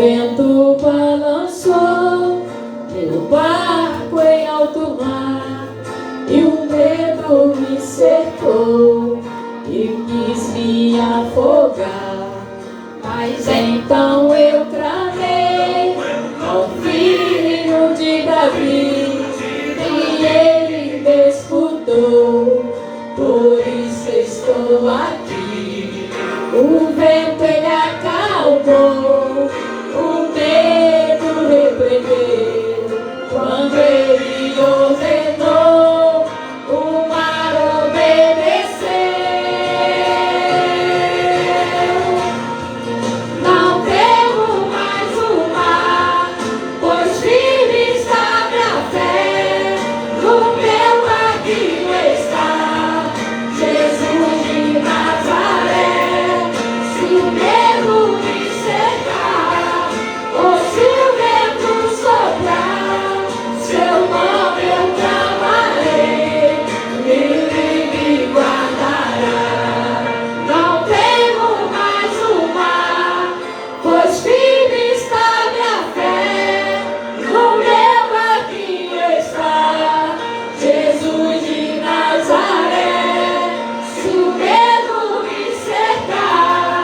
vento balançou meu barco em alto mar, e o medo me cercou e quis me afogar. Mas então eu clamei ao Filho de Davi, e ele me escutou, por isso estou aqui. O vento ele acalmou, o medo repreendeu, quando ele ordenou, o mar obedeceu. Não temo mais o mar, pois firme está minha fé, no meu caminho está Jesus de Nazaré. Se o medo me cercar, ou se o vento soprar, seu nome eu clamarei, ele me guardará. Não temo mais o mar, pois firme está minha fé, no meu caminho está Jesus de Nazaré. Se o medo me cercar,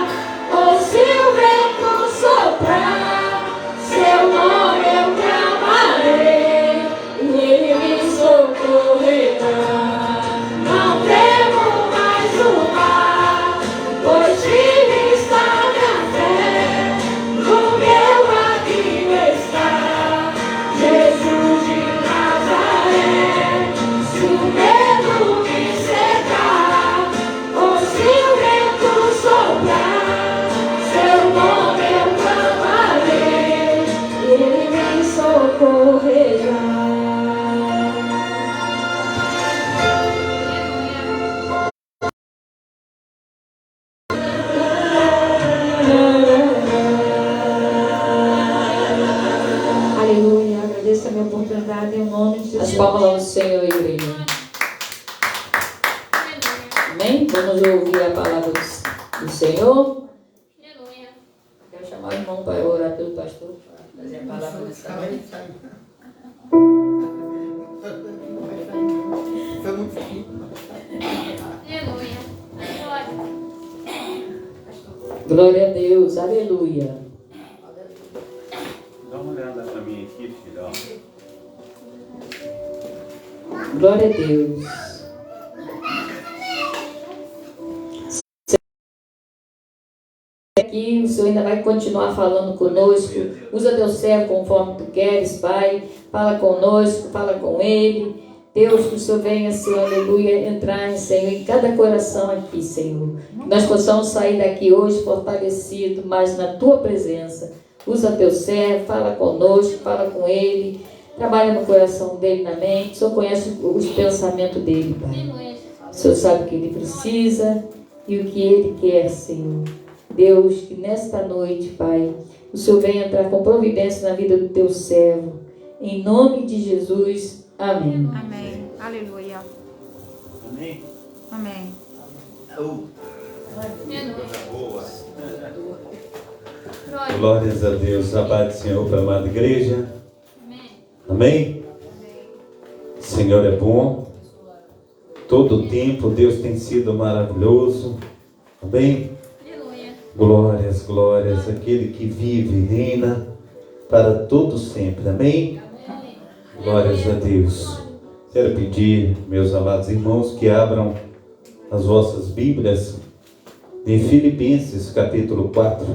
ou se o vento soprar, seu nome eu clamarei, e ele me socorrerá. Não temo mais o mar, pois firme está minha fé, no meu caminho está Jesus de Nazaré. Se o medo me cercar, ou se o vento soprar, seu nome eu clamarei, ele me socorrerá. Aleluia, agradeço a minha oportunidade em nome de Jesus. As palmas ao Senhor, igreja. Amém? Vamos ouvir a palavra do Senhor. Quero chamar o irmão para orar pelo pastor, para trazer a palavra dessa noite. Glória a Deus, aleluia. Dá uma olhada para mim aqui, filho. Glória a Deus. Aqui o Senhor ainda vai continuar falando conosco. Usa teu servo conforme tu queres, Pai. Fala conosco, fala com ele. Deus, que o Senhor venha, Senhor, aleluia, entrar, Senhor, em cada coração aqui, Senhor. Que nós possamos sair daqui hoje fortalecido, mas na tua presença. Usa teu servo, fala conosco, fala com ele. Trabalha no coração dele, na mente. O Senhor conhece os pensamentos dele, Pai. O Senhor sabe o que ele precisa e o que ele quer, Senhor. Deus, que nesta noite, Pai, o Senhor venha entrar com providência na vida do teu servo. Em nome de Jesus, amém. Amém. Aleluia. Amém? Amém. Coisa boa. Glórias a Deus, a paz do Senhor para a amada igreja. Amém? O Senhor é bom. Todo o tempo Deus tem sido maravilhoso. Amém? Glórias, glórias, aquele que vive e reina para todo sempre. Amém? Glórias a Deus. Quero pedir, meus amados irmãos, que abram as vossas Bíblias em Filipenses capítulo 4.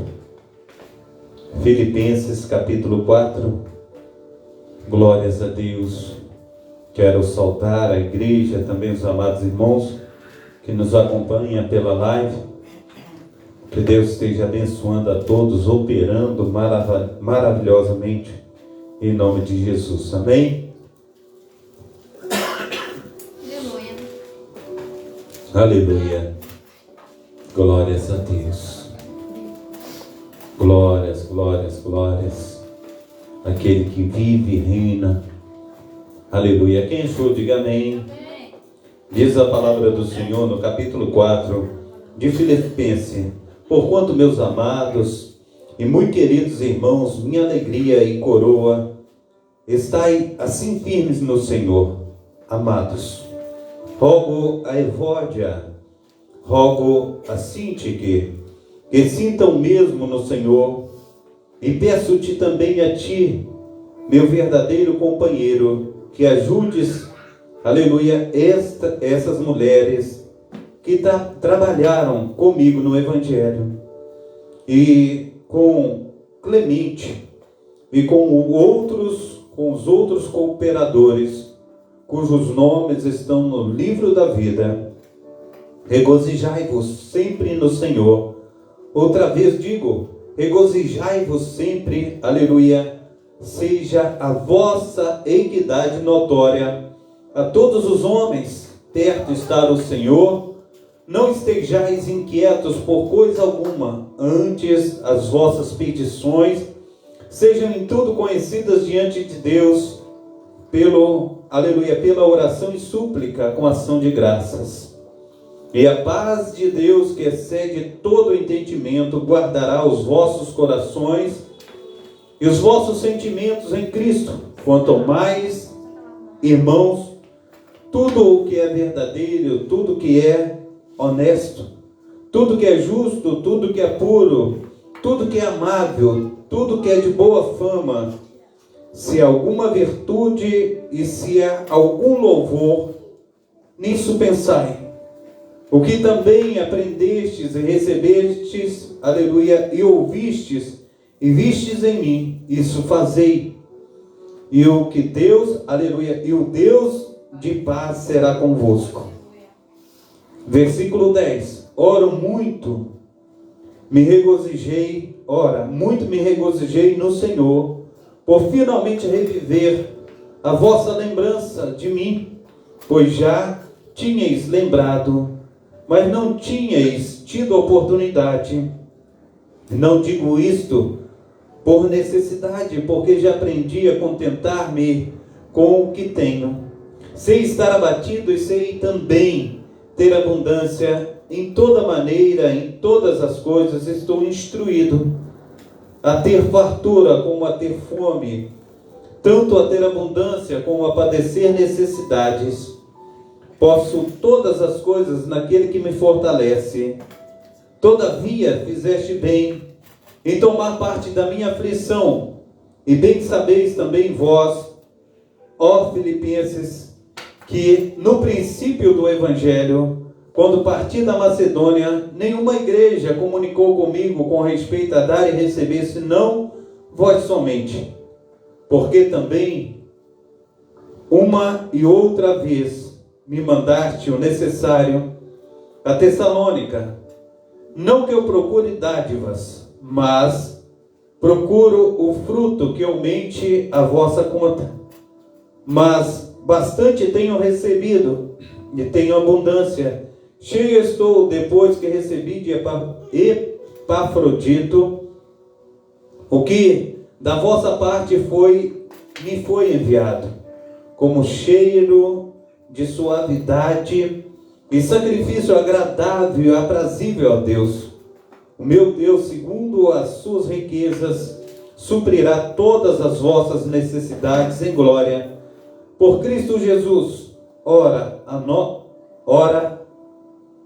Filipenses capítulo 4. Glórias a Deus. Quero saudar a igreja, também os amados irmãos que nos acompanham pela live. Que Deus esteja abençoando a todos, operando maravilhosamente em nome de Jesus. Amém? Aleluia. Aleluia. Glórias a Deus. Glórias, glórias, glórias. Aquele que vive e reina. Aleluia. Quem achou, diga amém. Diz a palavra do Senhor no capítulo 4 de Filipenses: porquanto, meus amados e muito queridos irmãos, minha alegria e coroa, estai assim firmes no Senhor, amados. Rogo a Evódia, rogo a Sintique, que sintam mesmo no Senhor, e peço-te também a ti, meu verdadeiro companheiro, que ajudes, aleluia, essas mulheres que trabalharam comigo no Evangelho, e com Clemente, e com os outros cooperadores, cujos nomes estão no livro da vida. Regozijai-vos sempre no Senhor. Outra vez digo, regozijai-vos sempre, aleluia, seja a vossa equidade notória a todos os homens, perto está o Senhor. Não estejais inquietos por coisa alguma, antes as vossas petições sejam em tudo conhecidas diante de Deus, pela oração e súplica com ação de graças. E a paz de Deus, que excede todo o entendimento, guardará os vossos corações e os vossos sentimentos em Cristo. Quanto mais, irmãos, tudo o que é verdadeiro, tudo que é honesto, tudo que é justo, tudo que é puro, tudo que é amável, tudo que é de boa fama, se há alguma virtude e se há algum louvor, nisso pensai. O que também aprendestes e recebestes, aleluia, e ouvistes e vistes em mim, isso fazei. E o que Deus, aleluia, e o Deus de paz será convosco. Versículo 10. Muito me regozijei no Senhor, por finalmente reviver a vossa lembrança de mim, pois já tinhais lembrado, mas não tinhais tido oportunidade. Não digo isto por necessidade, porque já aprendi a contentar-me com o que tenho. Sei estar abatido e sei também ter abundância. Em toda maneira, em todas as coisas, estou instruído a ter fartura como a ter fome, tanto a ter abundância como a padecer necessidades. Posso todas as coisas naquele que me fortalece. Todavia fizeste bem em tomar parte da minha aflição, e bem sabeis também vós, ó Filipenses, que no princípio do Evangelho, quando parti da Macedônia, nenhuma igreja comunicou comigo com respeito a dar e receber, senão vós somente. Porque também, uma e outra vez, me mandaste o necessário a Tessalônica. Não que eu procure dádivas, mas procuro o fruto que aumente a vossa conta. Mas bastante tenho recebido e tenho abundância. Cheio estou depois que recebi de Epafrodito o que da vossa parte me foi enviado, como cheiro de suavidade e sacrifício agradável e aprazível a Deus. O meu Deus, segundo as suas riquezas, suprirá todas as vossas necessidades em glória, por Cristo Jesus. Ora,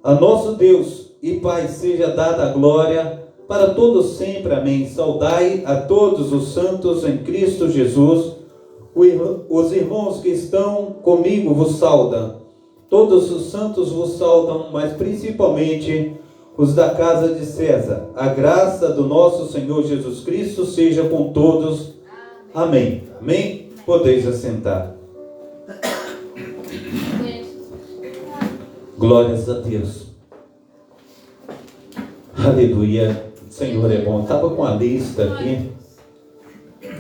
a nosso Deus e Pai seja dada a glória para todos sempre. Amém. Saudai a todos os santos em Cristo Jesus. Os irmãos que estão comigo vos saudam. Todos os santos vos saudam, mas principalmente os da casa de César. A graça do nosso Senhor Jesus Cristo seja com todos. Amém. Amém. Podeis assentar. Glórias a Deus. Aleluia. O Senhor é bom. Estava com a lista aqui.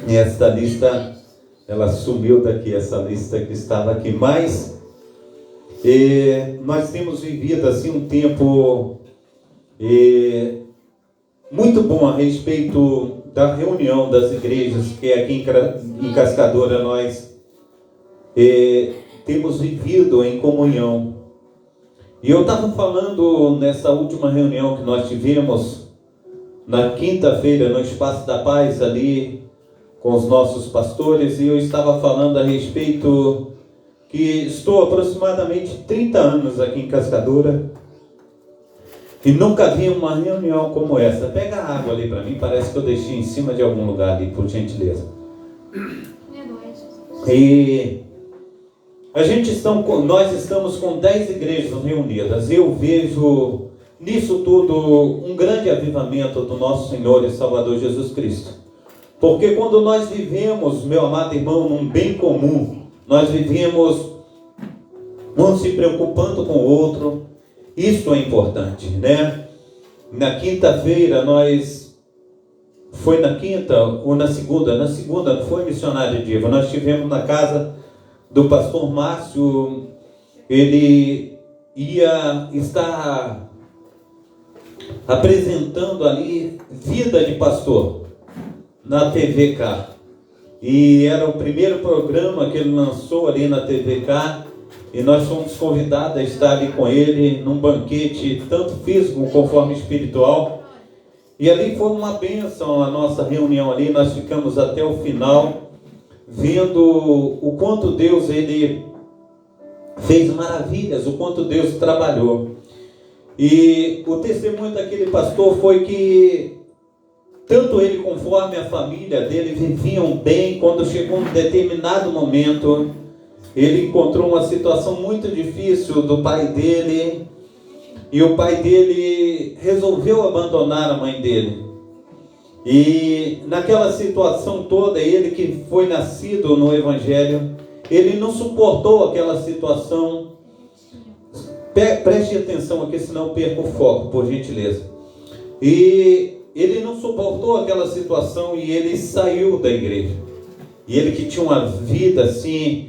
E esta lista, ela sumiu daqui, essa lista que estava aqui. Mas nós temos vivido assim um tempo muito bom a respeito da reunião das igrejas, que é aqui em Cascadora nós temos vivido em comunhão. E eu estava falando nessa última reunião que nós tivemos, na quinta-feira no Espaço da Paz ali com os nossos pastores, e eu estava falando a respeito que estou aproximadamente 30 anos aqui em Cascadura e nunca vi uma reunião como essa. Pega a água ali para mim, parece que eu deixei em cima de algum lugar ali, por gentileza. E nós estamos com 10 igrejas reunidas. Eu vejo nisso tudo um grande avivamento do nosso Senhor e Salvador Jesus Cristo. Porque quando nós vivemos, meu amado irmão, num bem comum, nós vivemos um se preocupando com o outro, isso é importante, né? Na quinta-feira foi na quinta ou na segunda? Na segunda, não foi missionário Diva, nós estivemos na casa do pastor Márcio. Ele ia estar apresentando ali Vida de Pastor na TVK, e era o primeiro programa que ele lançou ali na TVK, e nós fomos convidados a estar ali com ele num banquete tanto físico conforme espiritual, e ali foi uma bênção a nossa reunião ali. Nós ficamos até o final vendo o quanto Deus ele fez maravilhas, o quanto Deus trabalhou. E o testemunho daquele pastor foi que tanto ele conforme a família dele viviam bem. Quando chegou um determinado momento, ele encontrou uma situação muito difícil do pai dele, e o pai dele resolveu abandonar a mãe dele. E naquela situação toda, ele que foi nascido no Evangelho, ele não suportou aquela situação. Preste atenção aqui, senão eu perco o foco, por gentileza. E ele não suportou aquela situação e ele saiu da igreja. E ele que tinha uma vida assim,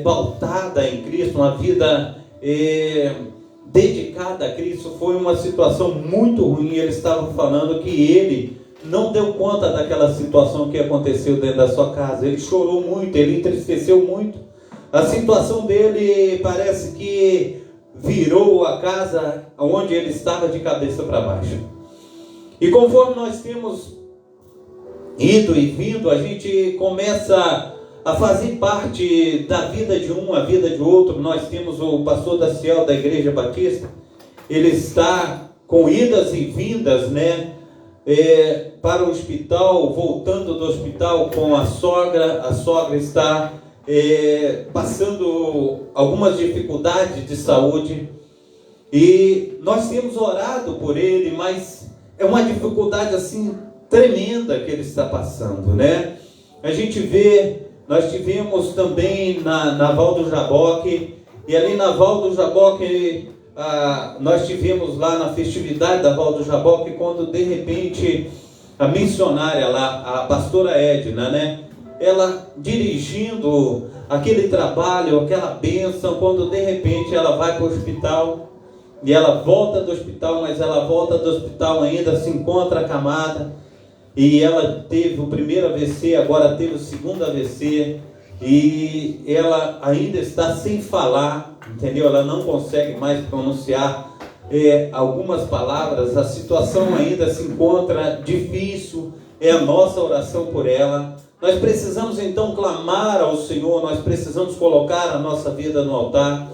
pautada em Cristo, uma vida dedicada a Cristo, foi uma situação muito ruim. Ele estava falando que ele não deu conta daquela situação que aconteceu dentro da sua casa. Ele chorou muito, ele entristeceu muito. A situação dele parece que virou a casa onde ele estava de cabeça para baixo. E conforme nós temos ido e vindo, a gente começa a fazer parte da vida de um, a vida de outro. Nós temos o pastor Daciel da Igreja Batista. Ele está com idas e vindas, né? Para o hospital, voltando do hospital com a sogra. A sogra está passando algumas dificuldades de saúde, e nós temos orado por ele, mas é uma dificuldade assim tremenda que ele está passando, né? A gente vê, nós tivemos também na Val do Jaboque, e ali na Val do Jaboque, nós tivemos lá na festividade da Val do Jaboque, quando de repente a missionária lá, a pastora Edna, né? Ela dirigindo aquele trabalho, aquela bênção, quando de repente ela vai para o hospital, e ela volta do hospital, mas ela volta do hospital ainda se encontra acamada, e ela teve o primeiro AVC, agora teve o segundo AVC, e ela ainda está sem falar, entendeu? Ela não consegue mais pronunciar algumas palavras. A situação ainda se encontra difícil. É a nossa oração por ela. Nós precisamos então clamar ao Senhor, nós precisamos colocar a nossa vida no altar.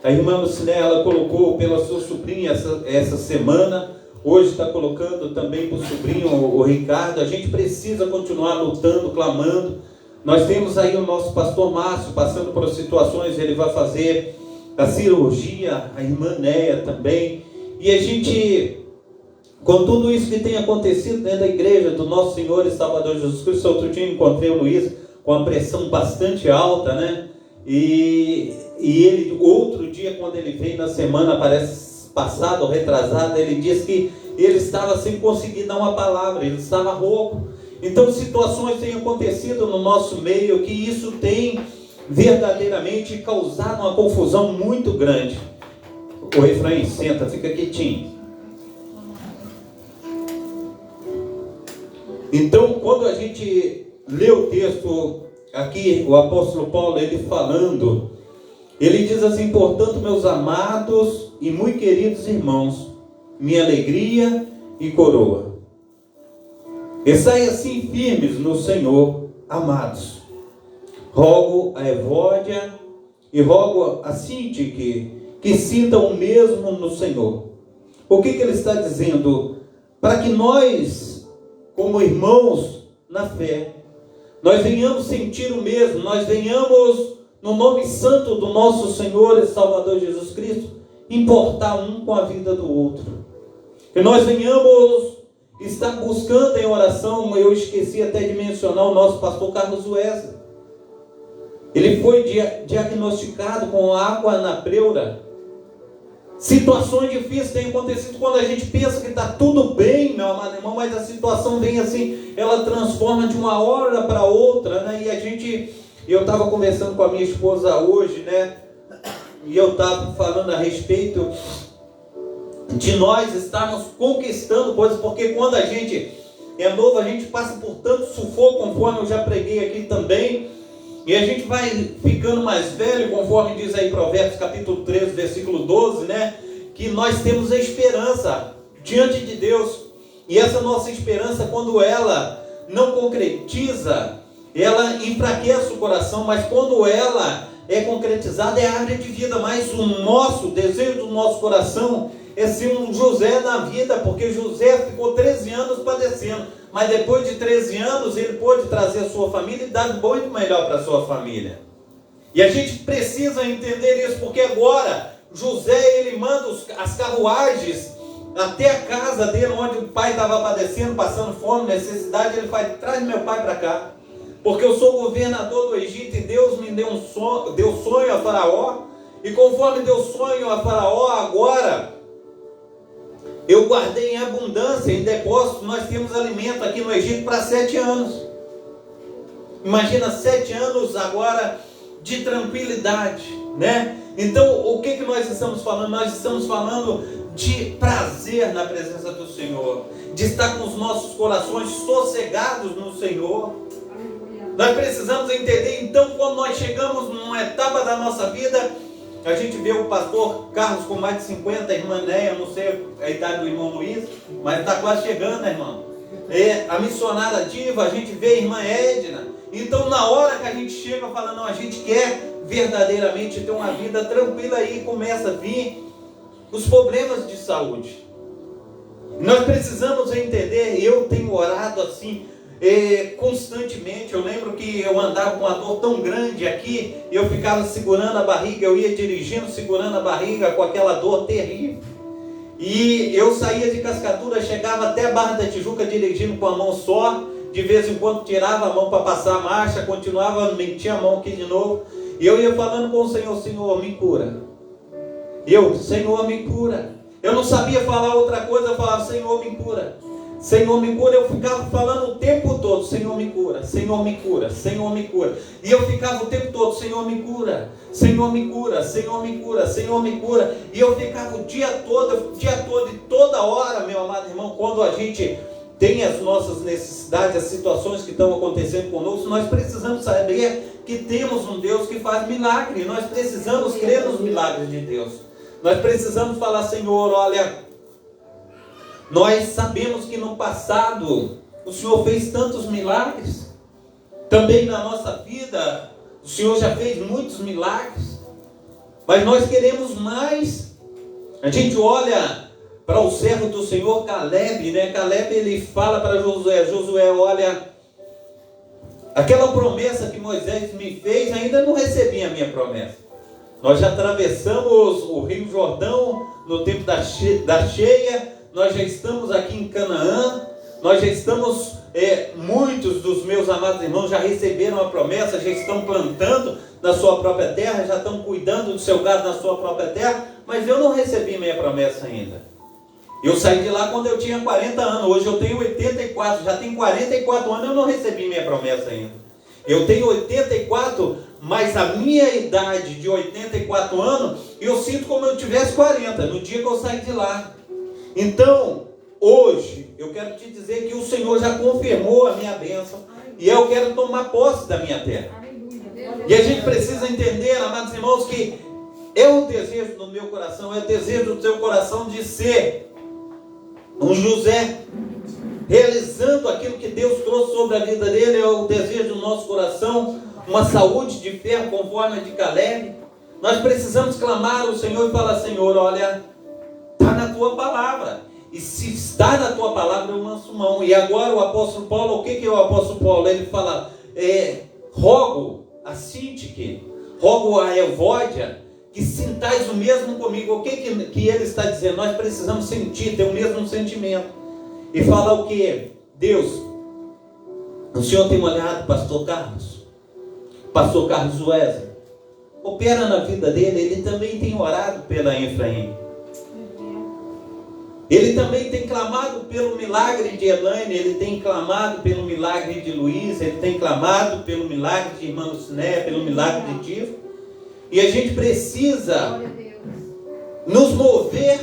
A irmã Luciné, ela colocou pela sua sobrinha essa semana, hoje está colocando também para o sobrinho, o Ricardo. A gente precisa continuar lutando, clamando. Nós temos aí o nosso pastor Márcio passando por situações, ele vai fazer a cirurgia, a irmã Néia também. E a gente, com tudo isso que tem acontecido dentro da igreja do nosso Senhor e Salvador Jesus Cristo, outro dia encontrei o Luiz com a pressão bastante alta, né? E ele, outro dia, quando ele veio na semana, parece passado ou retrasado, ele disse que ele estava sem conseguir dar uma palavra, ele estava rouco. Então situações têm acontecido no nosso meio que isso tem verdadeiramente causado uma confusão muito grande. O Efraim, senta, fica quietinho. Então, quando a gente lê o texto aqui, o apóstolo Paulo, ele falando, ele diz assim: portanto, meus amados e muito queridos irmãos, minha alegria e coroa. Estai assim firmes no Senhor, amados. Rogo a Evódia e rogo a Sintique que sintam o mesmo no Senhor. O que ele está dizendo? Para que nós, como irmãos na fé, nós venhamos sentir o mesmo, nós venhamos, no nome santo do nosso Senhor e Salvador Jesus Cristo, importar um com a vida do outro. Que nós venhamos estar buscando em oração. Eu esqueci até de mencionar o nosso pastor Carlos Wesley. Ele foi diagnosticado com água na pleura. Situações difíceis têm acontecido quando a gente pensa que está tudo bem, meu amado irmão, mas a situação vem assim, ela transforma de uma hora para outra, né? E eu estava conversando com a minha esposa hoje, né? E eu estava falando a respeito de nós estarmos conquistando coisas, porque quando a gente é novo, a gente passa por tanto sufoco, conforme eu já preguei aqui também, e a gente vai ficando mais velho, conforme diz aí Provérbios capítulo 13, versículo 12, né? Que nós temos a esperança diante de Deus, e essa nossa esperança, quando ela não concretiza, ela enfraquece o coração, mas quando ela é concretizada, é árvore de vida. Mas o desejo do nosso coração é ser um José na vida, porque José ficou 13 anos padecendo, mas depois de 13 anos ele pôde trazer a sua família e dar muito melhor para a sua família. E a gente precisa entender isso, porque agora José, ele manda as carruagens até a casa dele, onde o pai estava padecendo, passando fome, necessidade. Ele fala: traz meu pai para cá, porque eu sou governador do Egito, e Deus me deu deu sonho a Faraó, e conforme deu sonho a Faraó, agora eu guardei em abundância, em depósito. Nós temos alimento aqui no Egito para 7 anos. Imagina 7 anos agora de tranquilidade, né? Então, o que nós estamos falando? Nós estamos falando de prazer na presença do Senhor, de estar com os nossos corações sossegados no Senhor. Nós precisamos entender, então, quando nós chegamos numa etapa da nossa vida, a gente vê o pastor Carlos com mais de 50, a irmã Néia, não sei a idade do irmão Luiz, mas está quase chegando, né, irmão? A missionária Diva, a gente vê a irmã Edna. Então, na hora que a gente chega falando, não, a gente quer verdadeiramente ter uma vida tranquila, aí começa a vir os problemas de saúde. Nós precisamos entender. Eu tenho orado assim constantemente. Eu lembro que eu andava com uma dor tão grande aqui, eu ficava segurando a barriga, eu ia dirigindo segurando a barriga com aquela dor terrível, e eu saía de Cascatura, chegava até a Barra da Tijuca dirigindo com a mão só, de vez em quando tirava a mão para passar a marcha, continuava, metia a mão aqui de novo, e eu ia falando com o Senhor: Senhor, me cura. Senhor, me cura. Eu não sabia falar outra coisa, eu falava: Senhor, me cura. Senhor, me cura. Eu ficava falando o tempo todo: Senhor, me cura, Senhor, me cura, Senhor, me cura. E eu ficava o tempo todo: Senhor, me cura, Senhor, me cura, Senhor, me cura, Senhor, me cura. E eu ficava o dia todo e toda hora, meu amado irmão, quando a gente tem as nossas necessidades, as situações que estão acontecendo conosco, nós precisamos saber que temos um Deus que faz milagre. Nós precisamos crer nos milagres de Deus. Nós precisamos falar: Senhor, olha, nós sabemos que no passado o Senhor fez tantos milagres, também na nossa vida o Senhor já fez muitos milagres, mas nós queremos mais. A gente olha para o servo do Senhor, Caleb, né? Caleb, ele fala para Josué: olha, aquela promessa que Moisés me fez, ainda não recebi a minha promessa. Nós já atravessamos o Rio Jordão no tempo da cheia, nós já estamos aqui em Canaã, nós já estamos, muitos dos meus amados irmãos já receberam a promessa, já estão plantando na sua própria terra, já estão cuidando do seu gado na sua própria terra, mas eu não recebi minha promessa ainda. Eu saí de lá quando eu tinha 40 anos, hoje eu tenho 84, já tenho 44 anos, eu não recebi minha promessa ainda. Eu tenho 84, mas a minha idade de 84 anos, eu sinto como eu tivesse 40, no dia que eu saí de lá. Então, hoje, eu quero te dizer que o Senhor já confirmou a minha bênção, e eu quero tomar posse da minha terra. E a gente precisa entender, amados irmãos, que é o desejo do meu coração, é o desejo do seu coração de ser um José. realizando aquilo que Deus trouxe sobre a vida dele. É o desejo do nosso coração, uma saúde de ferro conforme a de Caleb. Nós precisamos clamar ao Senhor e falar: Senhor, olha, está na tua palavra, e se está na tua palavra eu lanço mão. E agora o apóstolo Paulo, o que é o apóstolo Paulo? Ele fala: rogo a Sintique, rogo a Evódia, que sintais o mesmo comigo. O que ele está dizendo? Nós precisamos sentir, ter o mesmo sentimento. E fala o que? Deus, o Senhor tem olhado pastor Carlos Wesley, opera na vida dele. Ele também tem orado pela Efraim. Ele também tem clamado pelo milagre de Elaine, ele tem clamado pelo milagre de Luiz, ele tem clamado pelo milagre de irmã Luciné, pelo milagre de Tivo. E a gente precisa nos mover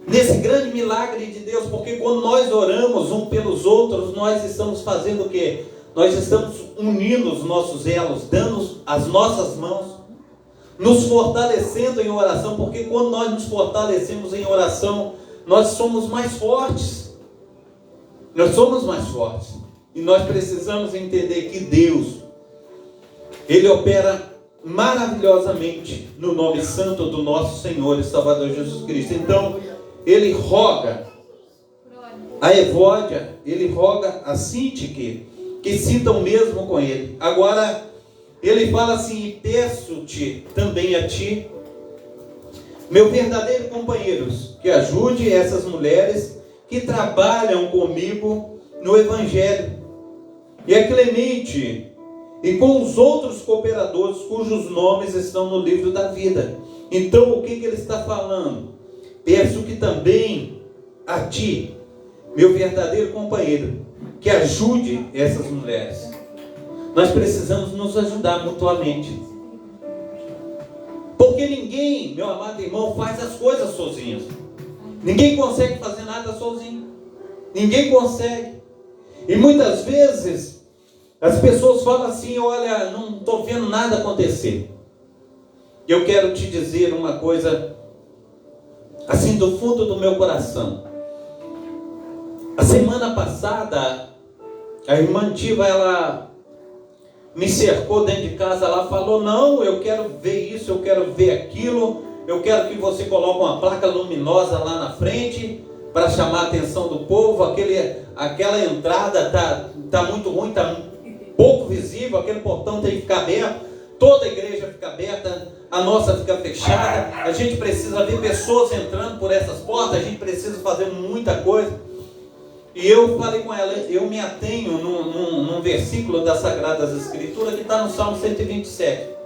nesse grande milagre de Deus, porque quando nós oramos um pelos outros, nós estamos fazendo o quê? Nós estamos unindo os nossos elos, dando as nossas mãos, nos fortalecendo em oração, porque quando nós nos fortalecemos em oração, nós somos mais fortes. Nós somos mais fortes. E nós precisamos entender que Deus, Ele opera maravilhosamente no nome santo do nosso Senhor e Salvador Jesus Cristo. Então, Ele roga a Evódia, Ele roga a Sintique, que sintam mesmo com Ele. Agora, Ele fala assim: e peço-te também a ti, meu verdadeiro companheiro, que ajude essas mulheres que trabalham comigo no Evangelho, e a Clemente, e com os outros cooperadores cujos nomes estão no livro da vida. Então, o que ele está falando? Peço que também a ti, meu verdadeiro companheiro, que ajude essas mulheres. Nós precisamos nos ajudar mutuamente, porque ninguém, meu amado irmão, faz as coisas sozinhos. Ninguém consegue fazer nada sozinho. Ninguém consegue. E muitas vezes as pessoas falam assim: olha, não estou vendo nada acontecer. Eu quero te dizer uma coisa assim do fundo do meu coração. A semana passada, a irmã Tiva, ela me cercou dentro de casa. Ela falou: não, eu quero ver isso, eu quero ver aquilo, eu quero que você coloque uma placa luminosa lá na frente para chamar a atenção do povo. Aquela entrada tá muito ruim, tá pouco visível, aquele portão tem que ficar aberto, toda a igreja fica aberta, a nossa fica fechada. A gente precisa ver pessoas entrando por essas portas, a gente precisa fazer muita coisa. E eu falei com ela, eu me atenho num versículo das Sagradas Escrituras que está no Salmo 127.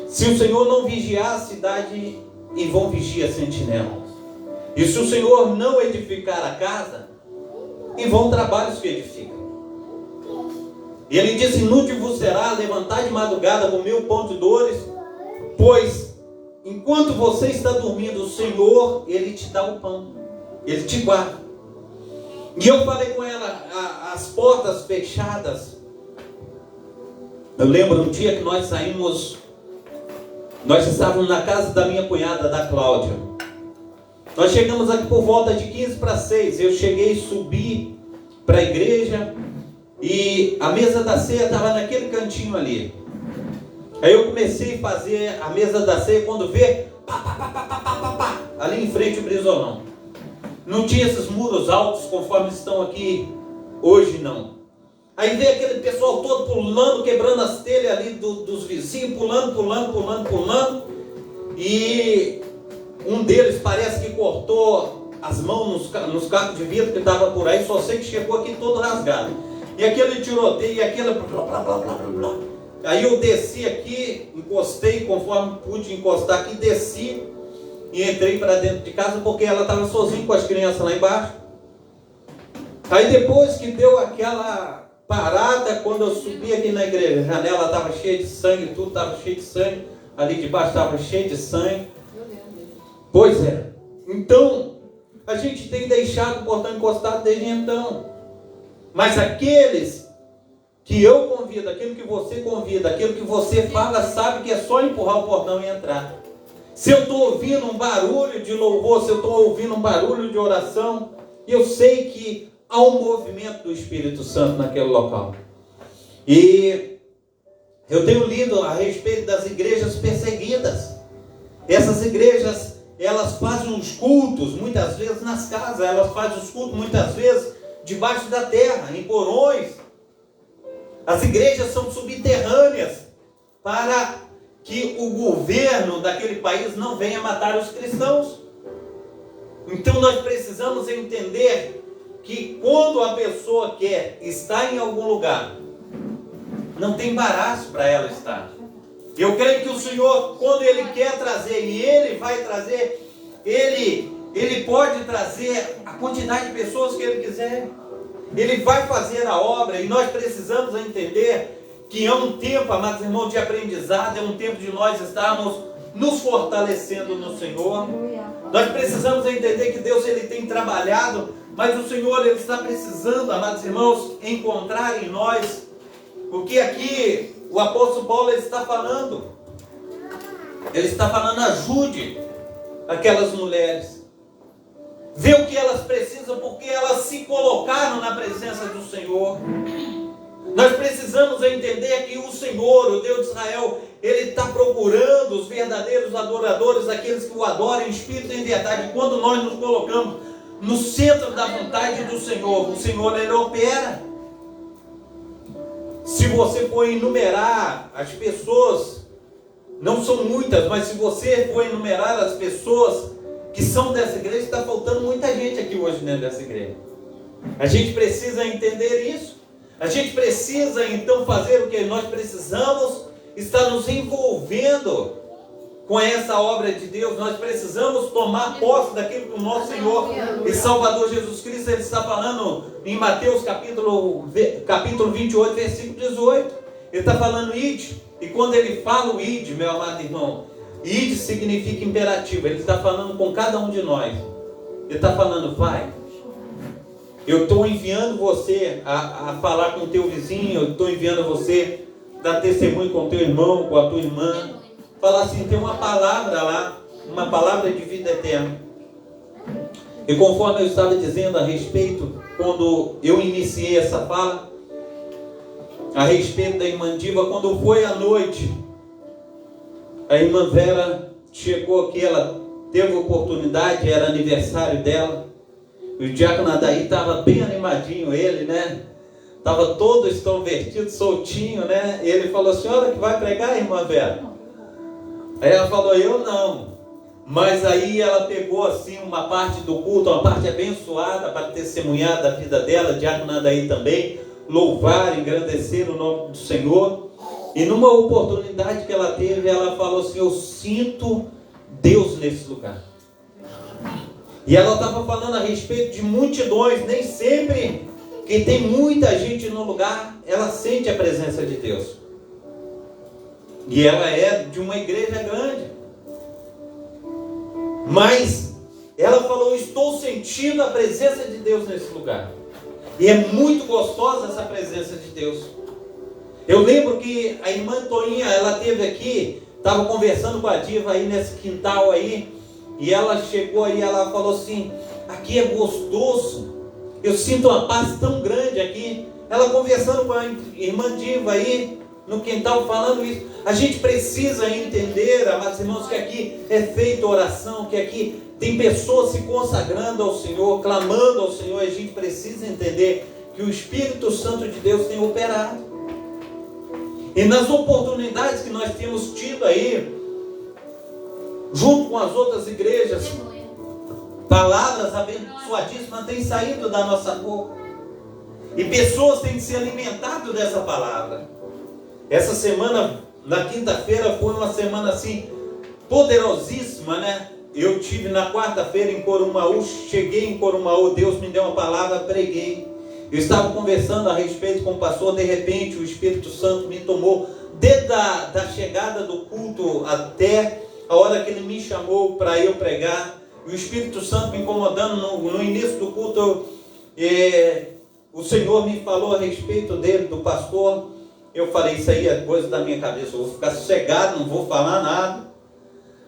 Se o Senhor não vigiar a cidade, em vão vigia a sentinela. E se o Senhor não edificar a casa, em vão trabalhos que edificam. E ele disse: inútil vos será levantar de madrugada com 1000 pão de dores, pois enquanto você está dormindo, o Senhor, Ele te dá o pão, Ele te guarda. E eu falei com ela, as portas fechadas. Eu lembro um dia que nós saímos, nós estávamos na casa da minha cunhada, da Cláudia. Nós chegamos aqui por volta de 15 para 6. Eu cheguei, subi para a igreja e a mesa da ceia estava naquele cantinho ali. Aí eu comecei a fazer a mesa da ceia, quando vê, ali em frente o brisolão. Não tinha esses muros altos conforme estão aqui hoje, não. Aí veio aquele pessoal todo pulando, quebrando as telhas ali dos vizinhos, pulando. E um deles parece que cortou as mãos nos cacos de vidro que estavam por aí, só sei que chegou aqui todo rasgado. E aquele tiroteio, e aquele blá. Aí eu desci aqui, encostei conforme pude encostar aqui, desci e entrei para dentro de casa, porque ela estava sozinha com as crianças lá embaixo. Aí depois que deu aquela parada, quando eu subi aqui na igreja, a janela estava cheia de sangue, tudo estava cheio de sangue, ali de baixo estava cheio de sangue. Pois é. Então, a gente tem deixado o portão encostado desde então. Mas aqueles que eu convido, aquilo que você convida, aquilo que você fala, sabe que é só empurrar o portão e entrar. Se eu estou ouvindo um barulho de louvor, se eu estou ouvindo um barulho de oração, E eu sei que há um movimento do Espírito Santo naquele local. E eu tenho lido a respeito das igrejas perseguidas. Essas igrejas, elas fazem os cultos muitas vezes nas casas, elas fazem os cultos muitas vezes debaixo da terra, em porões. As igrejas são subterrâneas para que o governo daquele país não venha matar os cristãos. Então nós precisamos entender que quando a pessoa quer estar em algum lugar, não tem embaraço para ela estar. Eu creio que o Senhor, quando Ele quer trazer, e Ele vai trazer, Ele pode trazer a quantidade de pessoas que Ele quiser. Ele vai fazer a obra, e nós precisamos entender que é um tempo, amados irmãos, de aprendizado, é um tempo de nós estarmos nos fortalecendo no Senhor. Nós precisamos entender que Deus, Ele tem trabalhado, mas o Senhor, Ele está precisando, amados irmãos, encontrar em nós o que aqui o apóstolo Paulo ele está falando. Ele está falando, ajude aquelas mulheres. Vê o que elas precisam, porque elas se colocaram na presença do Senhor. Nós precisamos entender que o Senhor, o Deus de Israel, Ele está procurando os verdadeiros adoradores, aqueles que o adoram em espírito e em verdade. E quando nós nos colocamos no centro da vontade do Senhor, o Senhor, Ele opera. Se você for enumerar as pessoas, não são muitas, mas se você for enumerar as pessoas que são dessa igreja, está faltando muita gente aqui hoje dentro dessa igreja. A gente precisa entender isso. A gente precisa então fazer o que nós precisamos, estar nos envolvendo com essa obra de Deus. Nós precisamos tomar posse daquilo que o nosso Senhor e Salvador Jesus Cristo Ele está falando em Mateus capítulo 28, versículo 18. Ele está falando ide, e quando ele fala o ide, meu amado irmão, ide significa imperativo. Ele está falando com cada um de nós. Ele está falando, vai. Eu estou enviando você a falar com o teu vizinho, eu estou enviando você a dar testemunho com o teu irmão, com a tua irmã. Falar assim, tem uma palavra lá, uma palavra de vida eterna. E conforme eu estava dizendo a respeito, quando eu iniciei essa fala, a respeito da irmã Diva, quando foi à noite, a irmã Vera chegou aqui, ela teve oportunidade, era aniversário dela. O diácono Adair estava bem animadinho, ele, né? Estava todo extrovertido, soltinho, né? E ele falou, senhora que vai pregar, irmã Vera? Aí ela falou, eu não. Mas aí ela pegou assim uma parte do culto, uma parte abençoada para testemunhar da vida dela, diácono Adair também, louvar, engrandecer o nome do Senhor. E numa oportunidade que ela teve, ela falou assim, eu sinto Deus nesse lugar. E ela estava falando a respeito de multidões, nem sempre que tem muita gente no lugar, ela sente a presença de Deus. E ela é de uma igreja grande. Mas ela falou, estou sentindo a presença de Deus nesse lugar. E é muito gostosa essa presença de Deus. Eu lembro que a irmã Toinha, ela esteve aqui, estava conversando com a Diva aí nesse quintal aí, e ela chegou aí, ela falou assim, aqui é gostoso, eu sinto uma paz tão grande aqui. Ela conversando com a irmã Diva aí, no quintal, falando isso. A gente precisa entender, amados irmãos, que aqui é feita oração, que aqui tem pessoas se consagrando ao Senhor, clamando ao Senhor. A gente precisa entender que o Espírito Santo de Deus tem operado. E nas oportunidades que nós temos tido aí, junto com as outras igrejas, palavras abençoadíssimas têm saído da nossa boca. E pessoas têm se alimentado dessa palavra. Essa semana, na quinta-feira, foi uma semana assim, poderosíssima, né? Eu tive na quarta-feira em Corumaú, cheguei em Corumaú, Deus me deu uma palavra, preguei. Eu estava conversando a respeito com o pastor, de repente o Espírito Santo me tomou, desde a chegada do culto até a hora que ele me chamou para eu pregar. O Espírito Santo me incomodando no início do culto, o Senhor me falou a respeito dele, do pastor. Eu falei, isso aí é coisa da minha cabeça, eu vou ficar sossegado, não vou falar nada.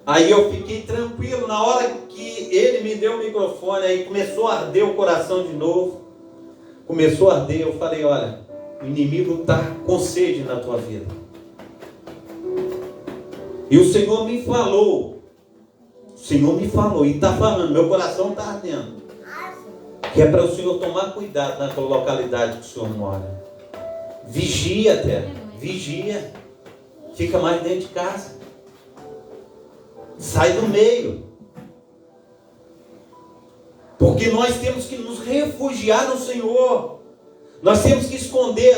Aí eu fiquei tranquilo. Na hora que ele me deu o microfone, aí começou a arder o coração de novo. Começou a arder, eu falei, olha, o inimigo está com sede na tua vida. E o Senhor me falou, e está falando, meu coração está ardendo, que é para o Senhor tomar cuidado na localidade que o Senhor mora. Vigia, terra, vigia. Fica mais dentro de casa. Sai do meio. Porque nós temos que nos refugiar no Senhor. Nós temos que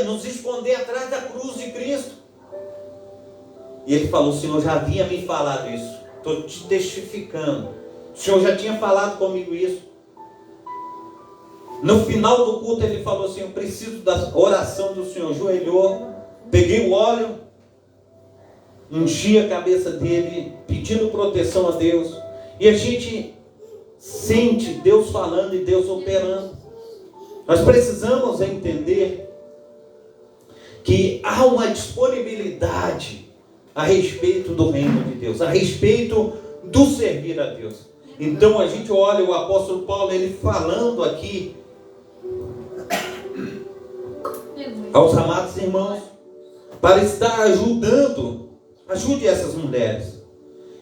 nos esconder atrás da cruz de Cristo. E ele falou, o Senhor já havia me falado isso. Estou te testificando. O Senhor já tinha falado comigo isso. No final do culto ele falou assim, eu preciso da oração do Senhor. Joelhou, peguei o óleo, ungi a cabeça dele, pedindo proteção a Deus. E a gente sente Deus falando e Deus operando. Nós precisamos entender que há uma disponibilidade a respeito do reino de Deus, a respeito do servir a Deus. Então a gente olha o apóstolo Paulo, ele falando aqui aos amados irmãos, para estar ajudando, ajude essas mulheres.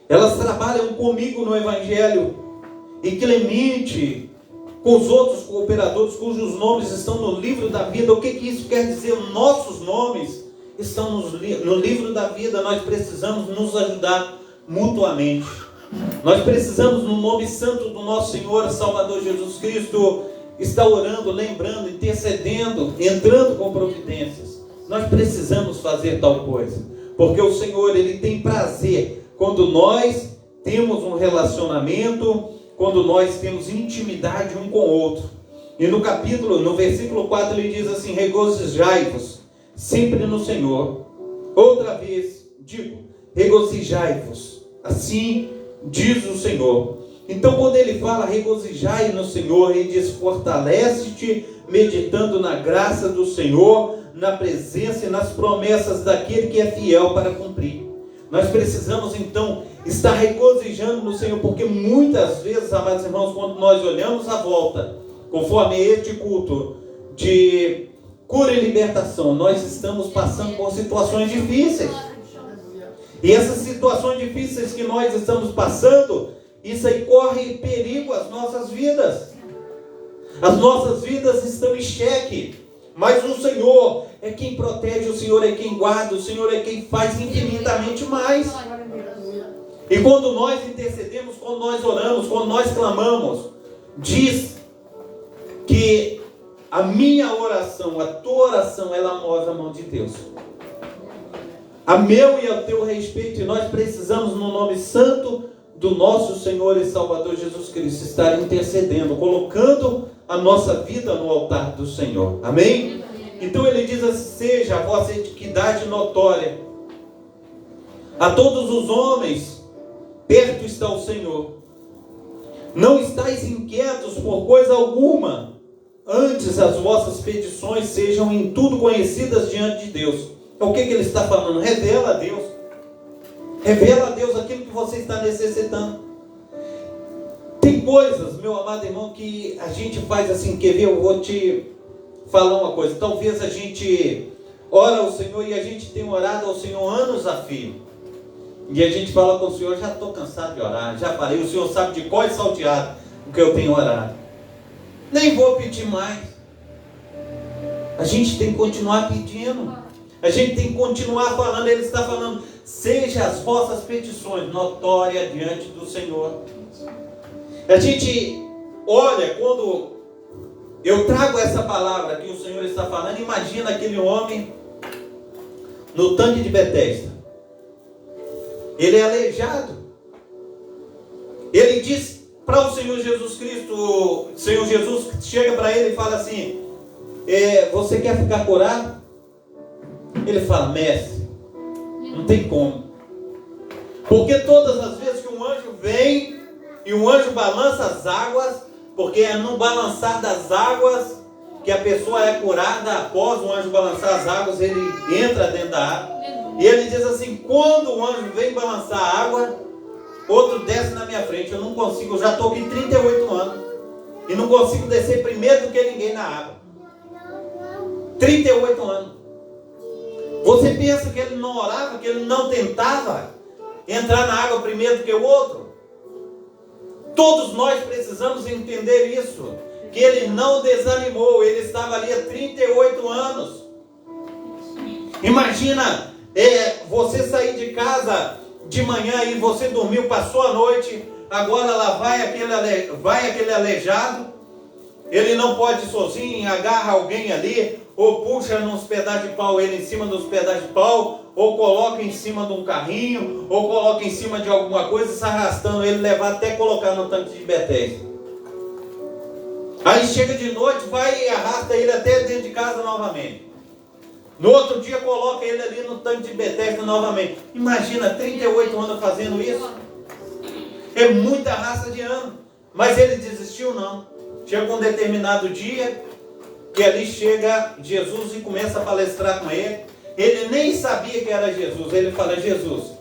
Elas trabalham comigo no Evangelho, e Clemente, com os outros cooperadores, cujos nomes estão no livro da vida. O que isso quer dizer? Os nossos nomes estão no livro da vida. Nós precisamos nos ajudar mutuamente. Nós precisamos, no nome santo do nosso Senhor Salvador Jesus Cristo, estar orando, lembrando, intercedendo, entrando com providências. Nós precisamos fazer tal coisa, porque o Senhor, Ele tem prazer quando nós temos um relacionamento, quando nós temos intimidade um com o outro. E no versículo 4 ele diz assim, regozijai-vos sempre no Senhor. Outra vez digo, regozijai-vos, assim diz o Senhor. Então quando ele fala regozijai no Senhor, ele diz fortalece-te meditando na graça do Senhor, na presença e nas promessas daquele que é fiel para cumprir. Nós precisamos então estar regozijando no Senhor, porque muitas vezes, amados irmãos, quando nós olhamos à volta, conforme este culto de cura e libertação, nós estamos passando por situações difíceis. E essas situações difíceis que nós estamos passando, isso aí corre perigo às nossas vidas. As nossas vidas estão em xeque. Mas o Senhor é quem protege, o Senhor é quem guarda, o Senhor é quem faz infinitamente mais. E quando nós intercedemos, quando nós oramos, quando nós clamamos, diz que a minha oração, a tua oração, ela move a mão de Deus. A meu e ao teu respeito, e nós precisamos, no nome santo do nosso Senhor e Salvador Jesus Cristo, estar intercedendo, colocando a nossa vida no altar do Senhor. Amém? Então ele diz assim, seja a vossa equidade notória a todos os homens, perto está o Senhor. Não estáis inquietos por coisa alguma, antes as vossas petições sejam em tudo conhecidas diante de Deus. Então, o que ele está falando? Revela a Deus. Revela a Deus aquilo que você está necessitando. Tem coisas, meu amado irmão, que a gente faz assim, quer ver? Eu vou te falar uma coisa. Talvez a gente ora ao Senhor e a gente tem orado ao Senhor anos a fio. E a gente fala com o Senhor, já estou cansado de orar, já parei, o Senhor sabe de qual é salteado o que eu tenho orado. Nem vou pedir mais. A gente tem que continuar pedindo. A gente tem que continuar falando. Ele está falando, seja as vossas petições notórias diante do Senhor. A gente olha, quando eu trago essa palavra que o Senhor está falando, imagina aquele homem no tanque de Betesda. Ele é aleijado. Ele diz para o Senhor Jesus Cristo, o Senhor Jesus chega para ele e fala assim, você quer ficar curado? Ele fala, mestre, não tem como. Porque todas as vezes que um anjo vem e um anjo balança as águas, porque é no balançar das águas que a pessoa é curada. Após o anjo balançar as águas, ele entra dentro da água. E ele diz assim, quando o anjo vem balançar a água, outro desce na minha frente. Eu não consigo, eu já estou aqui 38 anos e não consigo descer primeiro do que ninguém na água. 38 anos. Você pensa que ele não orava, que ele não tentava entrar na água primeiro do que o outro? Todos nós precisamos entender isso, que ele não desanimou, ele estava ali há 38 anos. Imagina você sair de casa de manhã e você dormiu, passou a noite, agora lá vai aquele aleijado, ele não pode ir sozinho, agarra alguém ali, ou puxa nos pedaços de pau ele em cima dos pedaços de pau, ou coloca em cima de um carrinho, ou coloca em cima de alguma coisa, se arrastando ele, levar até colocar no tanque de Betesda. Aí chega de noite, vai e arrasta ele até dentro de casa novamente. No outro dia coloca ele ali no tanque de Betesda novamente. Imagina, 38 anos fazendo isso. É muita raça de ano. Mas ele desistiu não. Chega um determinado dia, que ali chega Jesus e começa a palestrar com ele. Ele nem sabia que era Jesus. Ele fala: Jesus,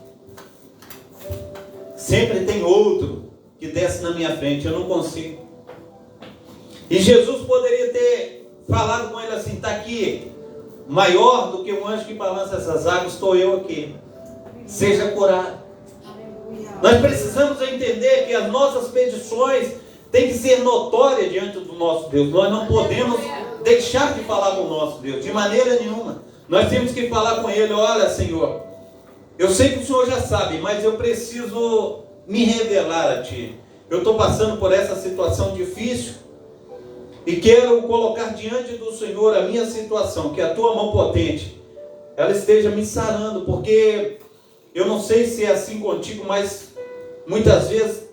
sempre tem outro que desce na minha frente, eu não consigo. E Jesus poderia ter falado com ele assim: está aqui, maior do que o anjo que balança essas águas, estou eu aqui, seja curado. Nós precisamos entender que as nossas petições têm que ser notórias diante do nosso Deus. Nós não podemos deixar de falar com o nosso Deus, de maneira nenhuma. Nós temos que falar com Ele: olha, Senhor, eu sei que o Senhor já sabe, mas eu preciso me revelar a Ti. Eu estou passando por essa situação difícil e quero colocar diante do Senhor a minha situação, que a Tua mão potente, ela esteja me sarando, porque eu não sei se é assim contigo, mas muitas vezes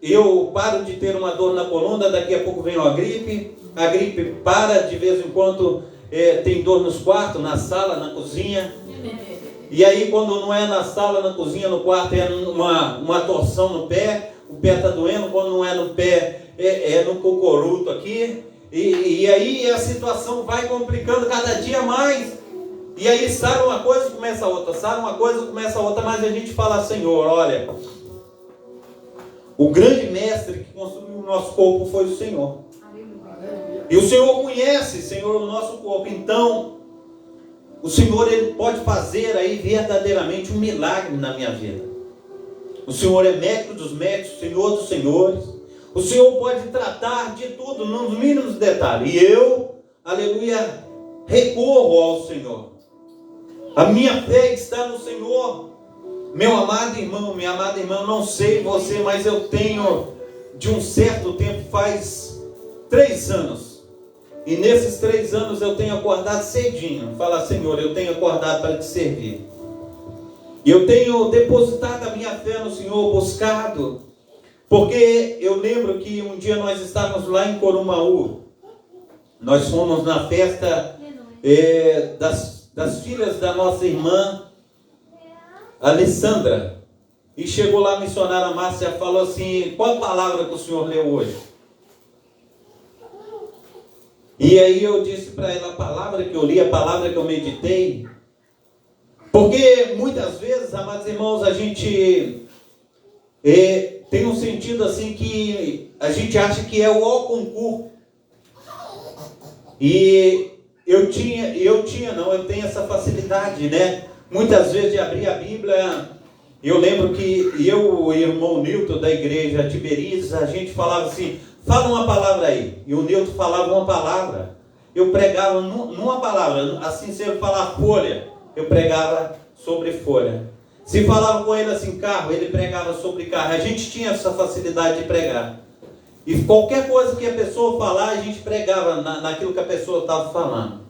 eu paro de ter uma dor na coluna, daqui a pouco vem a gripe para, de vez em quando tem dor nos quartos, na sala, na cozinha. E aí quando não é na sala, na cozinha, no quarto, é uma torção no pé, o pé está doendo. Quando não é no pé, é no cocoruto aqui. E aí a situação vai complicando cada dia mais. E aí sara uma coisa, começa a outra, sara uma coisa, começa a outra. Mas a gente fala: Senhor, olha, o grande mestre que construiu o nosso corpo foi o Senhor. E o Senhor conhece, Senhor, o nosso corpo. Então, o Senhor, Ele pode fazer aí verdadeiramente um milagre na minha vida. O Senhor é médico dos médicos, Senhor dos senhores. O Senhor pode tratar de tudo, nos mínimos detalhes. E eu, aleluia, recorro ao Senhor. A minha fé está no Senhor. Meu amado irmão, minha amada irmã, não sei você, mas eu tenho, de um certo tempo, faz 3 anos. E nesses 3 anos eu tenho acordado cedinho. Fala: Senhor, eu tenho acordado para Te servir. E eu tenho depositado a minha fé no Senhor, buscado. Porque eu lembro que um dia nós estávamos lá em Corumaú. Nós fomos na festa das filhas da nossa irmã Alessandra. E chegou lá a missionária Márcia e falou assim: qual a palavra que o senhor leu hoje? E aí eu disse para ela: a palavra que eu li, a palavra que eu meditei. Porque muitas vezes, amados irmãos, a gente tem um sentido assim que a gente acha que é o ao concurso. E eu tenho essa facilidade, né? Muitas vezes de abrir a Bíblia. Eu lembro que eu e o irmão Nilton da igreja Tiberíades, a gente falava assim: fala uma palavra aí. E o Nilton falava uma palavra. Eu pregava numa palavra. Assim, se ele falar folha, eu pregava sobre folha. Se falava com ele assim, carro, ele pregava sobre carro. A gente tinha essa facilidade de pregar. E qualquer coisa que a pessoa falar, a gente pregava naquilo que a pessoa estava falando.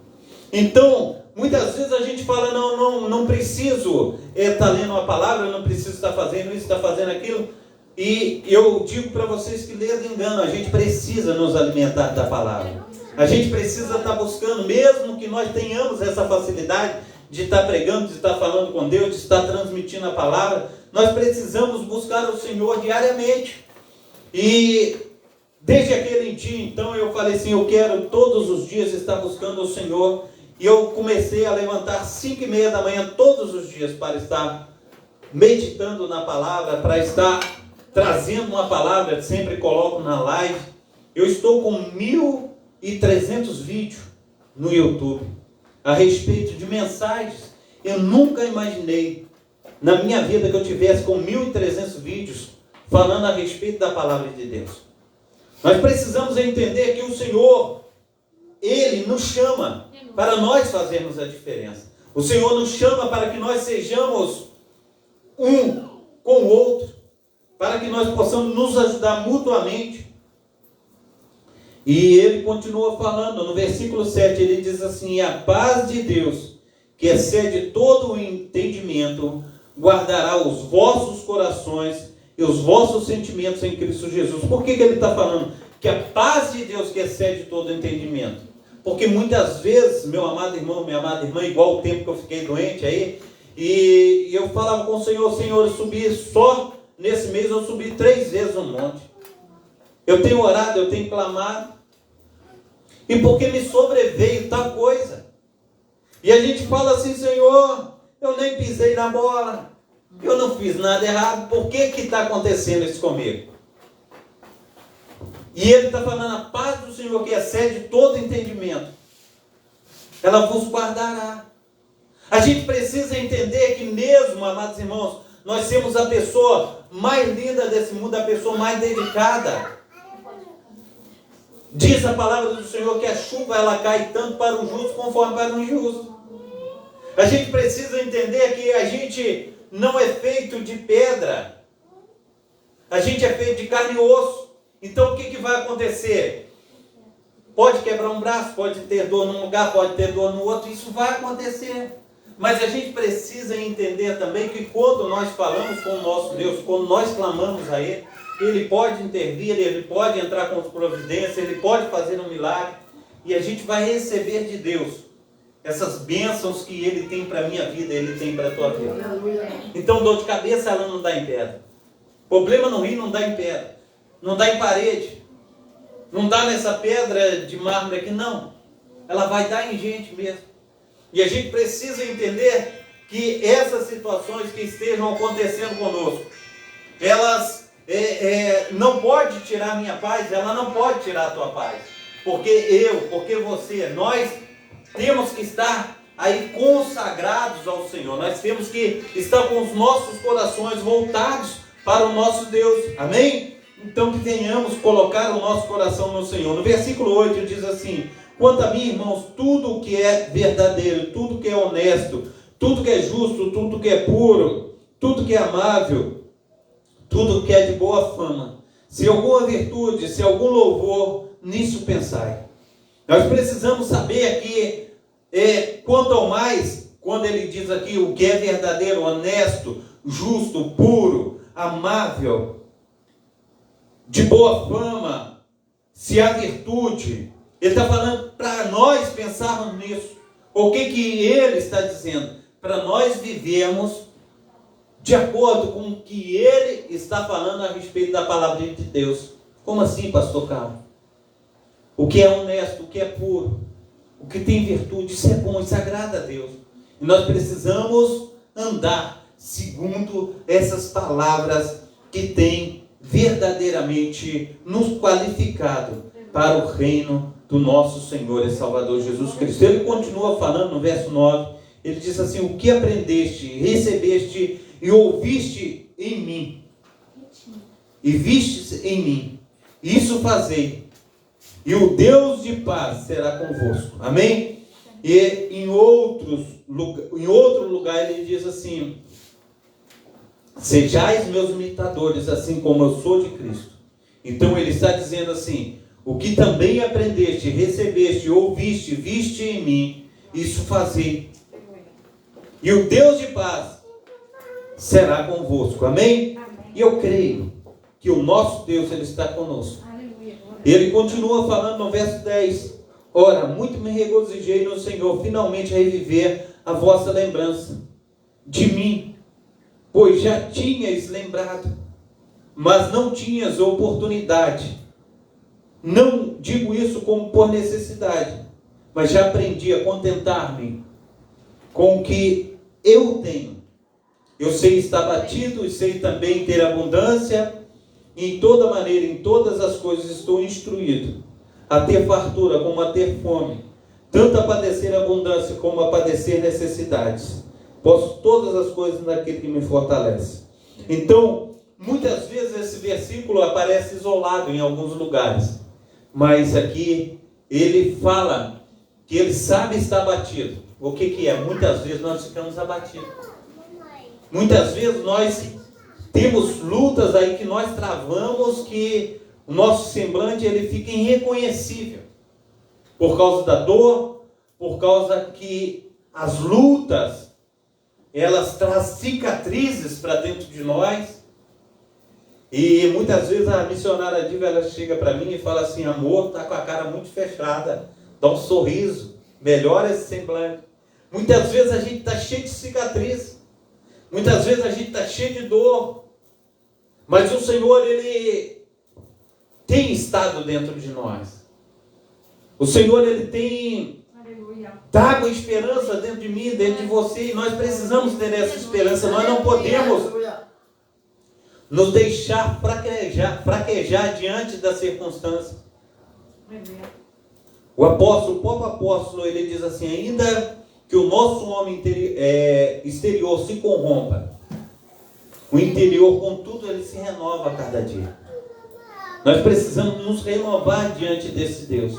Então, muitas vezes a gente fala: não preciso estar lendo uma palavra, eu não preciso estar fazendo isso, estar fazendo aquilo. E eu digo para vocês que lês engano, a gente precisa nos alimentar da palavra. A gente precisa estar buscando, mesmo que nós tenhamos essa facilidade de estar pregando, de estar falando com Deus, de estar transmitindo a palavra, nós precisamos buscar o Senhor diariamente. E desde aquele dia, então, eu falei assim: eu quero todos os dias estar buscando o Senhor. E eu comecei a levantar 5:30 da manhã todos os dias para estar meditando na palavra, para estar trazendo uma palavra, sempre coloco na live. Eu estou com 1.300 vídeos no YouTube a respeito de mensagens. Eu nunca imaginei na minha vida que eu tivesse com 1.300 vídeos falando a respeito da palavra de Deus. Nós precisamos entender que o Senhor, Ele nos chama para nós fazermos a diferença. O Senhor nos chama para que nós sejamos um com o outro, para que nós possamos nos ajudar mutuamente. E ele continua falando, no versículo 7, ele diz assim: a paz de Deus, que excede todo o entendimento, guardará os vossos corações e os vossos sentimentos em Cristo Jesus. Por que ele está falando que a paz de Deus que excede todo o entendimento? Porque muitas vezes, meu amado irmão, minha amada irmã, igual o tempo que eu fiquei doente aí, e eu falava com o Senhor, eu subi só nesse mês, eu subi 3 vezes um monte. Eu tenho orado, eu tenho clamado, e porque me sobreveio tal coisa. E a gente fala assim: Senhor, eu nem pisei na bola, eu não fiz nada errado, por que está acontecendo isso comigo? E ele está falando: a paz do Senhor que excede todo entendimento, ela vos guardará. A gente precisa entender que mesmo, amados irmãos, nós temos a pessoa mais linda desse mundo, a pessoa mais dedicada. Diz a palavra do Senhor que a chuva ela cai tanto para o justo conforme para o injusto. A gente precisa entender que a gente não é feito de pedra. A gente é feito de carne e osso. Então o que vai acontecer? Pode quebrar um braço, pode ter dor num lugar, pode ter dor no outro. Isso vai acontecer. Mas a gente precisa entender também que quando nós falamos com o nosso Deus, quando nós clamamos a Ele, Ele pode intervir, Ele pode entrar com providência, Ele pode fazer um milagre. E a gente vai receber de Deus essas bênçãos que Ele tem para a minha vida, Ele tem para a tua vida. Então dor de cabeça ela não dá em pedra. Problema no rim não dá em pedra. Não dá em parede. Não dá nessa pedra de mármore aqui, não. Ela vai dar em gente mesmo. E a gente precisa entender que essas situações que estejam acontecendo conosco, elas não podem tirar a minha paz, ela não pode tirar a tua paz. Porque você, nós temos que estar aí consagrados ao Senhor. Nós temos que estar com os nossos corações voltados para o nosso Deus. Amém? Então que tenhamos colocar o nosso coração no Senhor. No versículo 8 diz assim: quanto a mim, irmãos, tudo que é verdadeiro, tudo que é honesto, tudo que é justo, tudo que é puro, tudo que é amável, tudo que é de boa fama, se alguma virtude, se algum louvor, nisso pensai. Nós precisamos saber que, quanto ao mais, quando ele diz aqui o que é verdadeiro, honesto, justo, puro, amável, de boa fama, se há virtude, ele está falando para nós pensarmos nisso. O que ele está dizendo? Para nós vivermos de acordo com o que ele está falando a respeito da palavra de Deus. Como assim, pastor Carlos? O que é honesto, o que é puro, o que tem virtude, isso é bom, isso agrada a Deus. E nós precisamos andar segundo essas palavras que têm verdadeiramente nos qualificado para o reino do nosso Senhor e Salvador Jesus Cristo. Ele continua falando no verso 9, ele diz assim: o que aprendeste, recebeste e ouviste em mim, e vistes em mim, isso fazei, e o Deus de paz será convosco. Amém? E em outro lugar ele diz assim: sejais meus imitadores, assim como eu sou de Cristo. Então ele está dizendo assim: o que também aprendeste, recebeste, ouviste, viste em mim, isso fazei, e o Deus de paz será convosco. Amém? E eu creio que o nosso Deus, Ele está conosco. Ele continua falando no verso 10: ora, muito me regozijei no Senhor, finalmente reviver a vossa lembrança de mim, pois já tinhas lembrado, mas não tinhas oportunidade. Não digo isso como por necessidade, mas já aprendi a contentar-me com o que eu tenho. Eu sei estar batido e sei também ter abundância. em toda maneira, em todas as coisas estou instruído, a ter fartura como a ter fome, tanto a padecer abundância como a padecer necessidades. Posso todas as coisas naquele que me fortalece. Então, muitas vezes esse versículo aparece isolado em alguns lugares, mas aqui ele fala que ele sabe estar abatido. O que é? Muitas vezes nós ficamos abatidos. Muitas vezes nós temos lutas aí que nós travamos, que o nosso semblante ele fica irreconhecível. Por causa da dor, por causa que as lutas, elas trazem cicatrizes para dentro de nós. E muitas vezes a missionária Diva, ela chega para mim e fala assim: amor, está com a cara muito fechada, dá um sorriso, melhora esse semblante. Muitas vezes a gente está cheio de cicatriz, muitas vezes a gente está cheio de dor, mas o Senhor, Ele tem estado dentro de nós. O Senhor, Ele tem dado esperança dentro de mim, dentro de você, e nós precisamos ter essa esperança. Nós não podemos nos deixar fraquejar diante das circunstâncias. O próprio apóstolo, ele diz assim: ainda que o nosso homem exterior se corrompa, o interior, contudo, ele se renova a cada dia. Nós precisamos nos renovar diante desse Deus.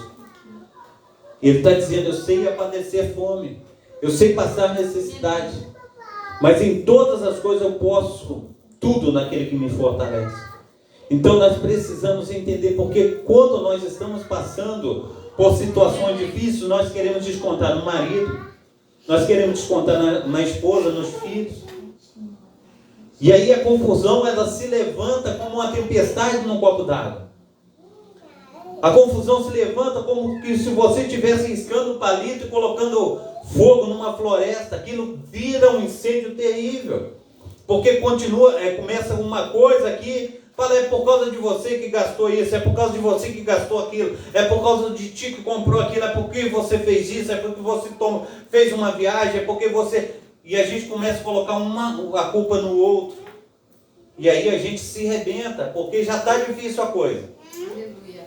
Ele está dizendo: eu sei padecer fome, eu sei passar necessidade, mas em todas as coisas eu posso tudo naquele que me fortalece. Então nós precisamos entender, porque quando nós estamos passando por situações difíceis, nós queremos descontar no marido, nós queremos descontar na esposa, nos filhos. E aí a confusão, ela se levanta como uma tempestade num copo d'água. A confusão se levanta como que se você estivesse riscando um palito e colocando fogo numa floresta. Aquilo vira um incêndio terrível. Porque começa uma coisa aqui, fala: é por causa de você que gastou isso, é por causa de você que gastou aquilo, é por causa de ti que comprou aquilo, é porque você fez isso, é porque você fez uma viagem, é porque você... E a gente começa a colocar a culpa no outro. E aí a gente se rebenta, porque já está difícil a coisa.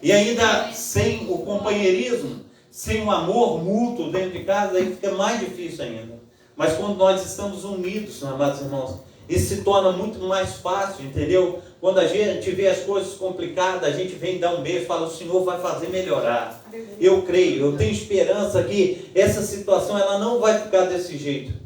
E ainda sem o companheirismo, sem o amor mútuo dentro de casa, aí fica mais difícil ainda. Mas quando nós estamos unidos, amados irmãos, isso se torna muito mais fácil, entendeu? Quando a gente vê as coisas complicadas, a gente vem dar um beijo e fala: o Senhor vai fazer melhorar. Eu creio, eu tenho esperança que essa situação ela não vai ficar desse jeito.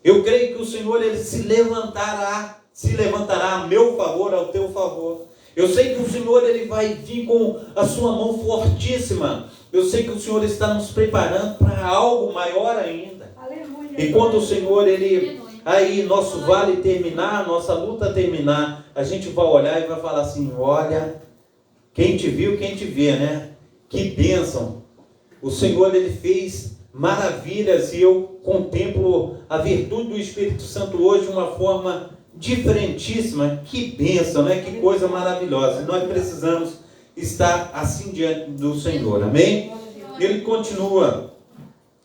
Eu creio que o Senhor, Ele se levantará a meu favor, ao teu favor. Eu sei que o Senhor, Ele vai vir com a sua mão fortíssima. Eu sei que o Senhor está nos preparando para algo maior ainda. Aleluia. E quando o Senhor, Ele... aí nosso vale terminar, nossa luta terminar, a gente vai olhar e vai falar assim: olha, quem te viu, quem te vê, né? Que bênção! O Senhor, Ele fez maravilhas, e eu contemplo a virtude do Espírito Santo hoje de uma forma diferentíssima. Que bênção, né? Que coisa maravilhosa. Nós precisamos estar assim diante do Senhor, amém? Ele continua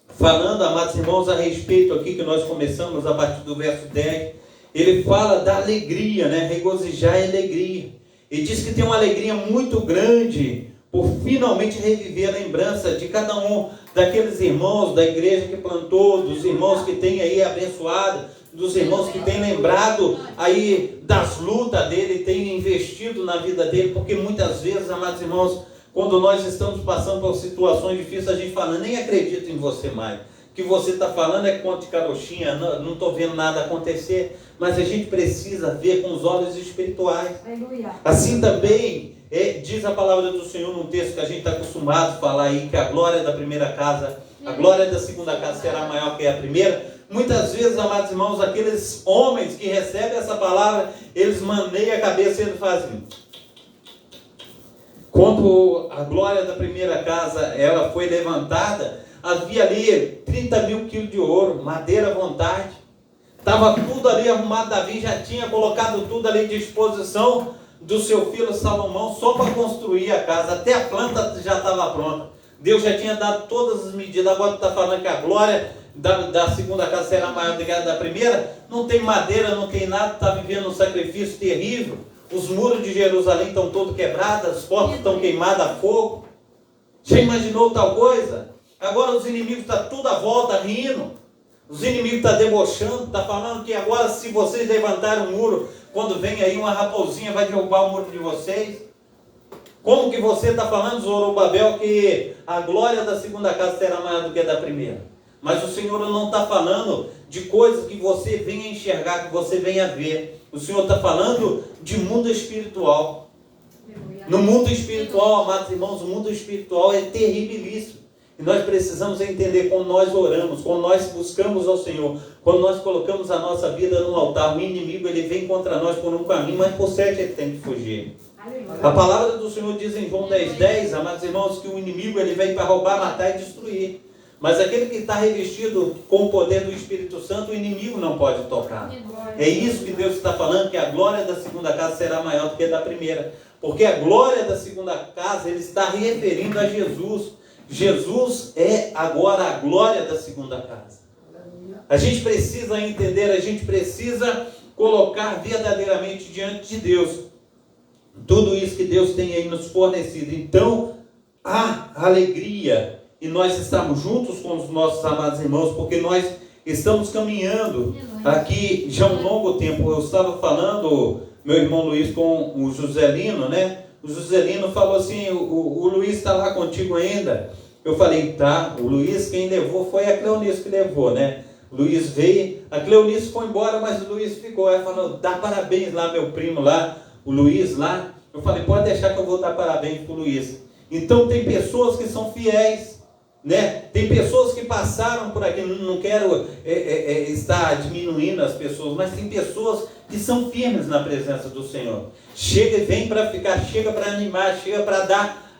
falando, amados irmãos, a respeito aqui que nós começamos a partir do verso 10, ele fala da alegria, né? Regozijar e alegria. Ele diz que tem uma alegria muito grande por finalmente reviver a lembrança de cada um daqueles irmãos da igreja que plantou, dos irmãos que tem aí abençoado, dos irmãos que tem lembrado aí das lutas dele, tem investido na vida dele, porque muitas vezes, amados irmãos, quando nós estamos passando por situações difíceis, a gente fala: nem acredito em você mais. O que você está falando é conto de carochinha, não estou vendo nada acontecer. Mas a gente precisa ver com os olhos espirituais. Aleluia. Assim também, diz a palavra do Senhor num texto que a gente está acostumado a falar aí, que a glória da primeira casa, a glória da segunda casa será maior que a primeira. Muitas vezes, amados irmãos, aqueles homens que recebem essa palavra, eles maneiam a cabeça e eles fazem... Quando a glória da primeira casa ela foi levantada, havia ali 30 mil quilos de ouro, madeira à vontade. Estava tudo ali arrumado. Davi já tinha colocado tudo ali à disposição do seu filho Salomão, só para construir a casa. Até a planta já estava pronta. Deus já tinha dado todas as medidas. Agora está falando que a glória da segunda casa será maior do que a da primeira. Não tem madeira, não tem nada, está vivendo um sacrifício terrível. os muros de Jerusalém estão todos quebrados, as portas estão queimadas a fogo. Já imaginou tal coisa? Agora os inimigos estão tudo à volta rindo. Os inimigos estão debochando, está falando que agora se vocês levantarem o muro, quando vem aí uma raposinha vai derrubar o muro de vocês. Como que você está falando, Zorobabel, que a glória da segunda casa será maior do que a da primeira? Mas o Senhor não está falando de coisas que você venha enxergar, que você venha ver. O Senhor está falando de mundo espiritual. No mundo espiritual, amados irmãos, o mundo espiritual é terribilíssimo. E nós precisamos entender, quando nós oramos, quando nós buscamos ao Senhor, quando nós colocamos a nossa vida no altar, o inimigo ele vem contra nós por um caminho, mas por 7 ele tem que fugir. A palavra do Senhor diz em João 10:10, amados irmãos, que o inimigo ele vem para roubar, matar e destruir. Mas aquele que está revestido com o poder do Espírito Santo, o inimigo não pode tocar. É isso que Deus está falando, que a glória da segunda casa será maior do que a da primeira. Porque a glória da segunda casa, ele está referindo a Jesus. Jesus é agora a glória da segunda casa. A gente precisa entender, a gente precisa colocar verdadeiramente diante de Deus tudo isso que Deus tem aí nos fornecido. Então, há alegria e nós estamos juntos com os nossos amados irmãos, porque nós estamos caminhando aqui já há um longo tempo. Eu estava falando, meu irmão Luiz, com o Joselino, né? O Joselino falou assim, o Luiz está lá contigo ainda? Eu falei, tá. O Luiz, quem levou foi a Cleonice que levou, né? O Luiz veio, a Cleonice foi embora, mas o Luiz ficou. Ela falou, dá parabéns lá, meu primo lá, o Luiz lá. Eu falei, pode deixar que eu vou dar parabéns para o Luiz. Então tem pessoas que são fiéis, né? Tem pessoas que passaram por aqui, não quero estar diminuindo as pessoas, mas tem pessoas que são firmes na presença do Senhor. Chega e vem para ficar, chega para animar, chega para dar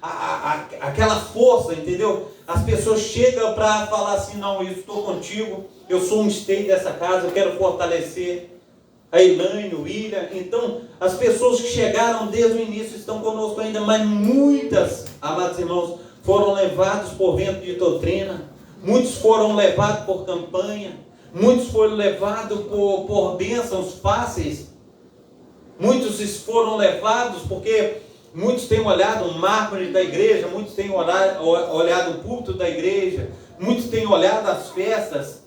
aquela força, entendeu? As pessoas chegam para falar assim, não, eu estou contigo, eu sou um esteio dessa casa, eu quero fortalecer. A Elaine, o William. Então, as pessoas que chegaram desde o início estão conosco ainda, mas muitas, amados irmãos, foram levados por vento de doutrina, muitos foram levados por campanha, muitos foram levados por bênçãos fáceis, muitos foram levados porque muitos têm olhado o mármore da igreja, muitos têm olhado o púlpito da igreja, muitos têm olhado as festas,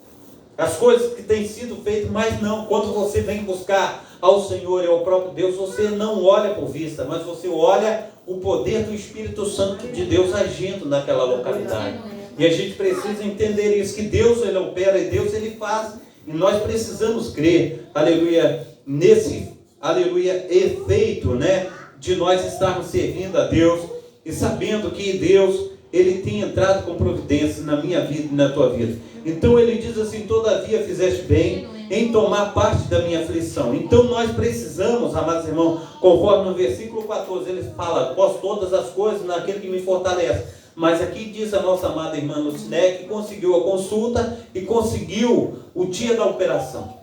as coisas que têm sido feitas, mas não, quando você vem buscar ao Senhor e ao próprio Deus, você não olha por vista, mas você olha o poder do Espírito Santo de Deus agindo naquela localidade. E a gente precisa entender isso, que Deus ele opera e Deus ele faz, e nós precisamos crer, aleluia, nesse, aleluia, efeito, né, de nós estarmos servindo a Deus e sabendo que Deus ele tem entrado com providência na minha vida e na tua vida. Então ele diz assim, todavia fizeste bem em tomar parte da minha aflição. Então nós precisamos, amados irmãos, conforme no versículo 14, ele fala, posso todas as coisas naquele que me fortalece. Mas aqui diz a nossa amada irmã Luciné que conseguiu a consulta e conseguiu o dia da operação.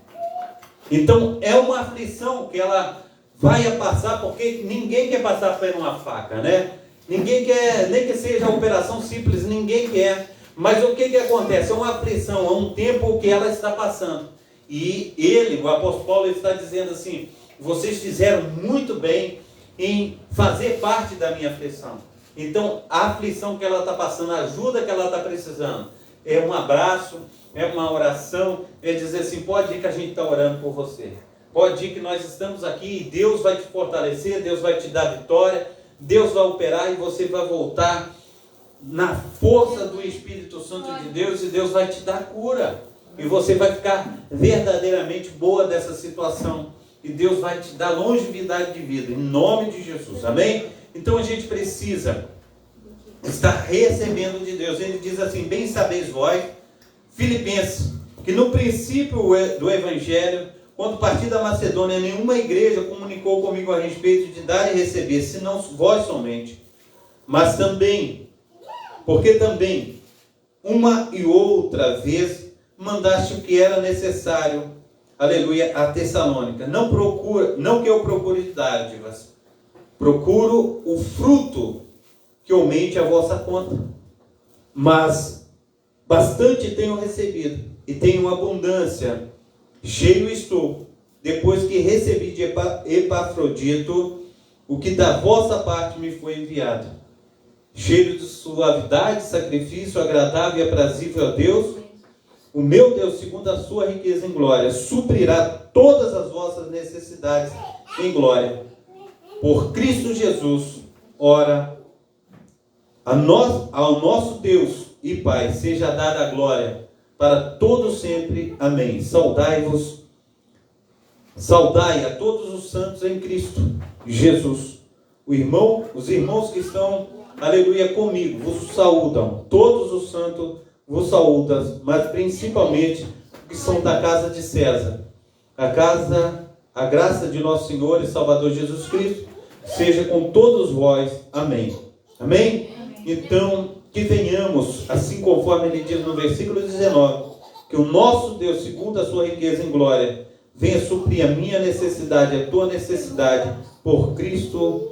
Então é uma aflição que ela vai passar, porque ninguém quer passar por uma faca, né? Ninguém quer, nem que seja a operação simples, ninguém quer. Mas o que acontece? É uma aflição, é um tempo que ela está passando. E ele, o apóstolo Paulo, ele está dizendo assim, vocês fizeram muito bem em fazer parte da minha aflição. Então, a aflição que ela está passando, a ajuda que ela está precisando, é um abraço, é uma oração, é dizer assim, pode ir que a gente está orando por você. Pode ir que nós estamos aqui e Deus vai te fortalecer, Deus vai te dar vitória, Deus vai operar e você vai voltar na força do Espírito Santo de Deus e Deus vai te dar cura. E você vai ficar verdadeiramente boa dessa situação. E Deus vai te dar longevidade de vida, em nome de Jesus. Amém? Então a gente precisa estar recebendo de Deus. Ele diz assim, bem sabeis vós, Filipenses, que no princípio do Evangelho, quando parti da Macedônia, nenhuma igreja comunicou comigo a respeito de dar e receber, senão vós somente. Mas também, porque também, uma e outra vez, mandaste o que era necessário, aleluia, a Tessalônica. Não que eu procure dádivas, procuro o fruto que aumente a vossa conta. Mas bastante tenho recebido, e tenho abundância, cheio estou, depois que recebi de Epafrodito o que da vossa parte me foi enviado, cheio de suavidade, sacrifício agradável e aprazível a Deus. O meu Deus, segundo a sua riqueza em glória, suprirá todas as vossas necessidades em glória, por Cristo Jesus. Ora, ao nosso Deus e Pai seja dada a glória para todos sempre. Amém. Saudai a todos os santos em Cristo Jesus. Os irmãos que estão, aleluia, comigo, vos saúdam. Todos os santos vos saúdam, mas principalmente os que são da casa de César. A graça de nosso Senhor e Salvador Jesus Cristo seja com todos vós. Amém. Amém? Então, que venhamos, assim conforme ele diz no versículo 19, que o nosso Deus, segundo a sua riqueza em glória, venha suprir a minha necessidade, a tua necessidade, por Cristo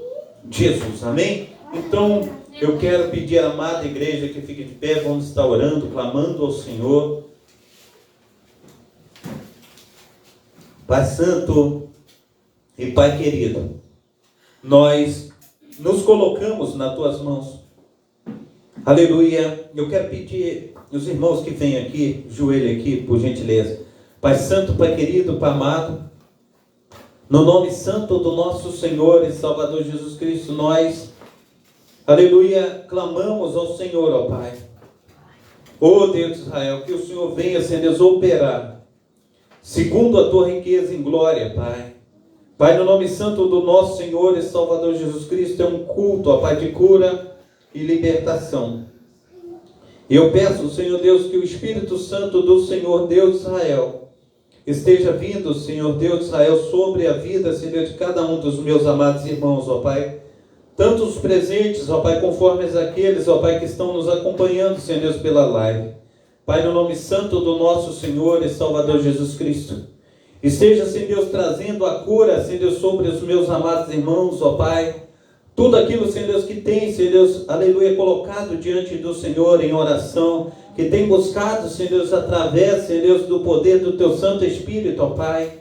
Jesus. Amém? Então, eu quero pedir à amada igreja que fique de pé, vamos estar orando, clamando ao Senhor. Pai Santo e Pai querido, nós nos colocamos nas tuas mãos. Aleluia. Eu quero pedir os irmãos que vêm aqui, joelho aqui, por gentileza. Pai Santo, Pai querido, Pai amado, no nome santo do nosso Senhor e Salvador Jesus Cristo, nós, aleluia, clamamos ao Senhor, ó Pai. Ó Deus de Israel, que o Senhor venha, Senhor Deus, operar, segundo a tua riqueza em glória, Pai. Pai, no nome santo do nosso Senhor e Salvador Jesus Cristo, é um culto, ó Pai, de cura e libertação. E eu peço, Senhor Deus, que o Espírito Santo do Senhor Deus de Israel esteja vindo, Senhor Deus de Israel, sobre a vida, Senhor, de cada um dos meus amados irmãos, ó Pai. Tanto os presentes, ó Pai, conforme aqueles, ó Pai, que estão nos acompanhando, Senhor Deus, pela live. Pai, no nome santo do nosso Senhor e Salvador Jesus Cristo, esteja, Senhor Deus, trazendo a cura, Senhor Deus, sobre os meus amados irmãos, ó Pai. Tudo aquilo, Senhor Deus, que tem, Senhor Deus, aleluia, colocado diante do Senhor em oração, que tem buscado, Senhor Deus, através, Senhor Deus, do poder do Teu Santo Espírito, ó Pai.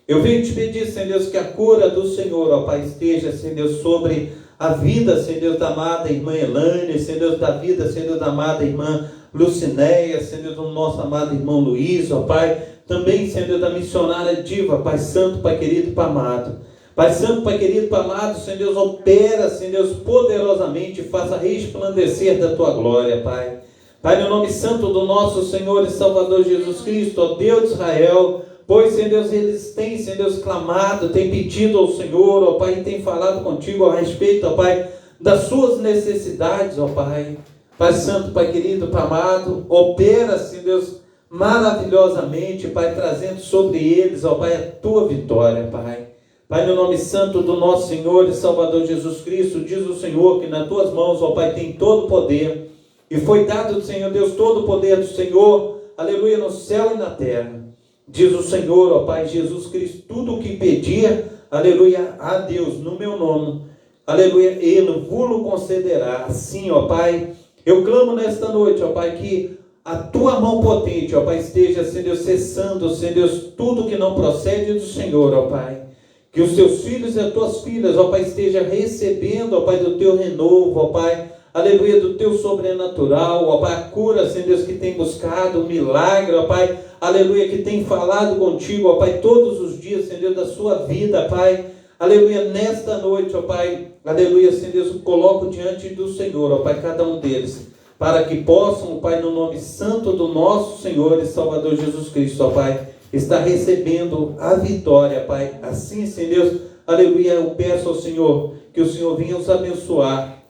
Eu venho te pedir, Senhor Deus, que a cura do Senhor, ó Pai, esteja, Senhor Deus, sobre a vida, Senhor Deus, da amada irmã Elane, Senhor Deus, da vida, Senhor Deus, da amada irmã Lucinéia, Senhor Deus, do nosso amado irmão Luiz, ó Pai. Também, Senhor Deus, da missionária Diva, Pai Santo, Pai querido, Pai amado. Pai Santo, Pai querido, Pai amado, Senhor Deus, opera, Senhor Deus, poderosamente, faça resplandecer da Tua glória, Pai. Pai, no nome santo do nosso Senhor e Salvador Jesus Cristo, ó Deus de Israel, pois, Senhor Deus, eles têm, Senhor Deus, clamado, têm pedido ao Senhor, ó Pai, e têm falado contigo a respeito, ó Pai, das suas necessidades, ó Pai. Pai Santo, Pai querido, Pai amado, opera, Senhor Deus, maravilhosamente, Pai, trazendo sobre eles, ó Pai, a Tua vitória, Pai. Pai, no nome santo do nosso Senhor e Salvador Jesus Cristo, diz o Senhor que nas Tuas mãos, ó Pai, tem todo o poder, e foi dado do Senhor Deus todo o poder do Senhor, aleluia, no céu e na terra. Diz o Senhor, ó Pai, Jesus Cristo, tudo o que pedir, aleluia, a Deus, no meu nome, aleluia, Ele vos concederá. Assim, ó Pai, eu clamo nesta noite, ó Pai, que a Tua mão potente, ó Pai, esteja, Senhor Deus, cessando, Senhor Deus, tudo que não procede do Senhor, ó Pai. Que os Teus filhos e as Tuas filhas, ó Pai, estejam recebendo, ó Pai, do Teu renovo, ó Pai, aleluia, do Teu sobrenatural, ó Pai, a cura, Senhor Deus, que tem buscado, o milagre, ó Pai, aleluia, que tem falado contigo, ó Pai, todos os dias, Senhor Deus, da sua vida, Pai, aleluia, nesta noite, ó Pai, aleluia, Senhor Deus, eu coloco diante do Senhor, ó Pai, cada um deles, para que possam, ó Pai, no nome santo do nosso Senhor e Salvador Jesus Cristo, ó Pai, estar recebendo a vitória, Pai. Assim, Senhor Deus, aleluia, eu peço ao Senhor que o Senhor venha os abençoar,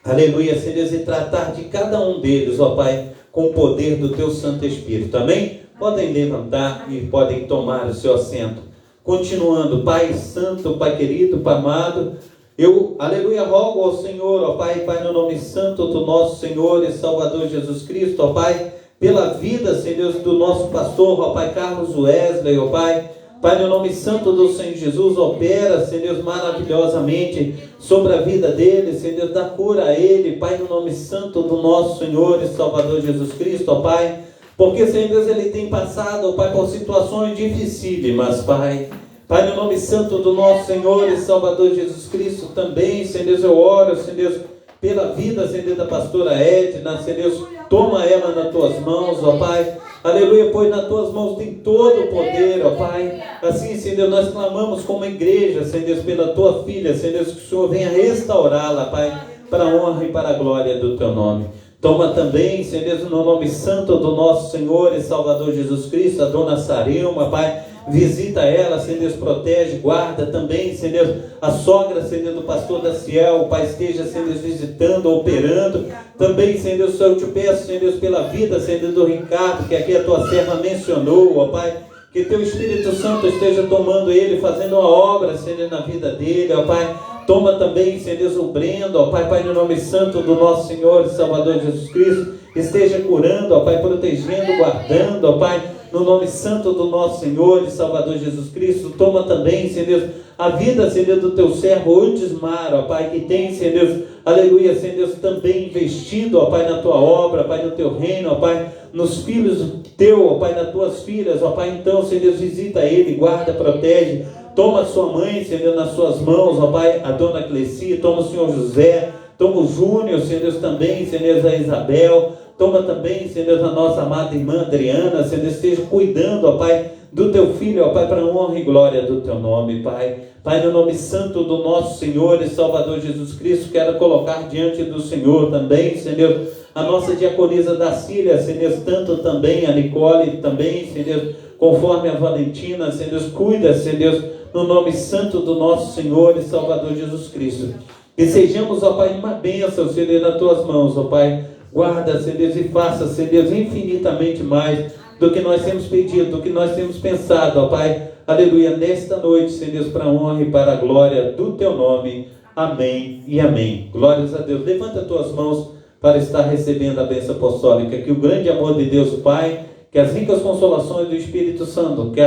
aleluia, Senhor Deus, e tratar de cada um deles, ó Pai, com o poder do Teu Santo Espírito, amém? Podem levantar e podem tomar o seu assento. Continuando, Pai Santo, Pai querido, Pai amado, eu, aleluia, rogo ao Senhor, ó Pai, Pai, no nome santo do nosso Senhor e Salvador Jesus Cristo, ó Pai, pela vida, Senhor Deus, do nosso pastor, ó Pai, Carlos Wesley, ó Pai, Pai, no nome santo do Senhor Jesus, opera, Senhor Deus, maravilhosamente sobre a vida dele, Senhor Deus, dá cura a ele, Pai, no nome santo do nosso Senhor e Salvador Jesus Cristo, ó Pai, porque, Senhor Deus, ele tem passado, ó Pai, por situações dificílimas, Pai, Pai, no nome santo do nosso Senhor e Salvador Jesus Cristo, também, Senhor Deus, eu oro, Senhor Deus, pela vida, Senhor Deus, da pastora Edna, Senhor Deus, toma ela nas tuas mãos, ó Pai. Aleluia, pois nas tuas mãos tem todo o poder, ó Pai. Assim, Senhor Deus, nós clamamos como igreja, Senhor Deus, pela tua filha, Senhor Deus, que o Senhor venha restaurá-la, Pai, para a honra e para a glória do teu nome. Toma também, Senhor Deus, no nome santo do nosso Senhor e Salvador Jesus Cristo, a dona Sarilma, Pai. Visita ela, Senhor Deus, protege, guarda também, Senhor Deus, a sogra, Senhor Deus, do pastor Daciel, o Pai esteja, Senhor Deus, visitando, operando. Também, Senhor Deus, eu te peço, Senhor Deus, pela vida, Senhor Deus, do Ricardo, que aqui a tua serva mencionou, ó Pai, que teu Espírito Santo esteja tomando ele, fazendo uma obra, Senhor, na vida dele, ó Pai. Toma também, Senhor Deus, o Brendo, ó Pai, Pai, no nome santo do nosso Senhor e Salvador Jesus Cristo, esteja curando, ó Pai, protegendo, guardando, ó Pai, no nome santo do nosso Senhor e Salvador Jesus Cristo. Toma também, Senhor Deus, a vida, Senhor Deus, do teu servo Odismar, ó Pai, que tem, Senhor Deus, aleluia, Senhor Deus, também investido, ó Pai, na tua obra, Pai, no teu reino, ó Pai, nos filhos teu, ó Pai, nas tuas filhas, ó Pai. Então, Senhor Deus, visita ele, guarda, protege. Toma a sua mãe, Senhor Deus, nas suas mãos, ó Pai, a dona Cleci, toma o Senhor José, toma o Júnior, Senhor Deus, também, Senhor Deus, a Isabel. Toma também, Senhor Deus, a nossa amada irmã Adriana, Senhor Deus, esteja cuidando, ó Pai, do teu filho, ó Pai, para a honra e glória do teu nome, Pai. Pai, no nome santo do nosso Senhor e Salvador Jesus Cristo, quero colocar diante do Senhor também, Senhor Deus, a nossa diaconisa da Síria, Senhor Deus, tanto também a Nicole, também, Senhor Deus, conforme a Valentina, Senhor Deus, cuida, Senhor Deus, no nome santo do nosso Senhor e Salvador Jesus Cristo. E sejamos, ó Pai, uma bênção, Senhor Deus, nas tuas mãos, ó Pai. Guarda, Senhor Deus, e faça, Senhor Deus, infinitamente mais do que nós temos pedido, do que nós temos pensado, ó Pai. Aleluia, nesta noite, Senhor Deus, para a honra e para a glória do teu nome. Amém e amém. Glórias a Deus. Levanta as tuas mãos para estar recebendo a bênção apostólica. Que o grande amor de Deus, o Pai, que as ricas consolações do Espírito Santo, que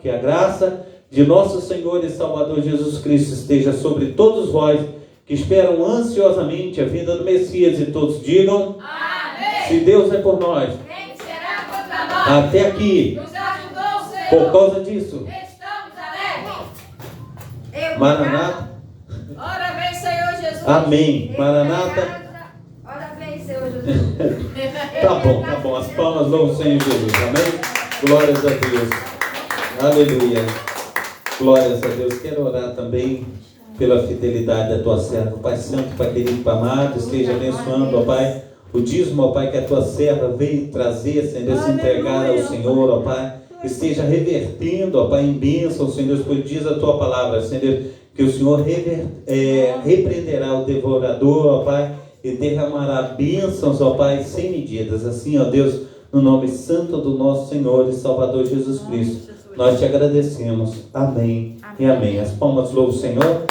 a graça de nosso Senhor e Salvador Jesus Cristo esteja sobre todos vós, que esperam ansiosamente a vinda do Messias, e todos digam: amém. Se Deus é por nós, quem será contra nós? Até aqui, nos ajudou o Senhor. Por causa disso, estamos alegres. Maranata. Ora vem, Senhor Jesus. Amém. Maranata. Ora vem, Senhor Jesus. Tá bom. As palmas louvam o Senhor Jesus. Amém. Glórias a Deus. Aleluia. Glórias a Deus. Quero orar também pela fidelidade da tua serva, Pai Santo, Pai querido, Pai amado, esteja abençoando, ó Pai, o dízimo, ó Pai, que a tua serva veio trazer, Senhor Deus, se entregar ao Senhor, ó Pai, esteja revertendo, ó Pai, em bênção, Senhor Deus, pois diz a tua palavra, Senhor Deus, que o Senhor repreenderá o devorador, ó Pai, e derramará bênçãos, ó Pai, sem medidas. Assim, ó Deus, no nome santo do nosso Senhor e Salvador Jesus Cristo, nós te agradecemos. Amém e amém. As palmas louvam o Senhor.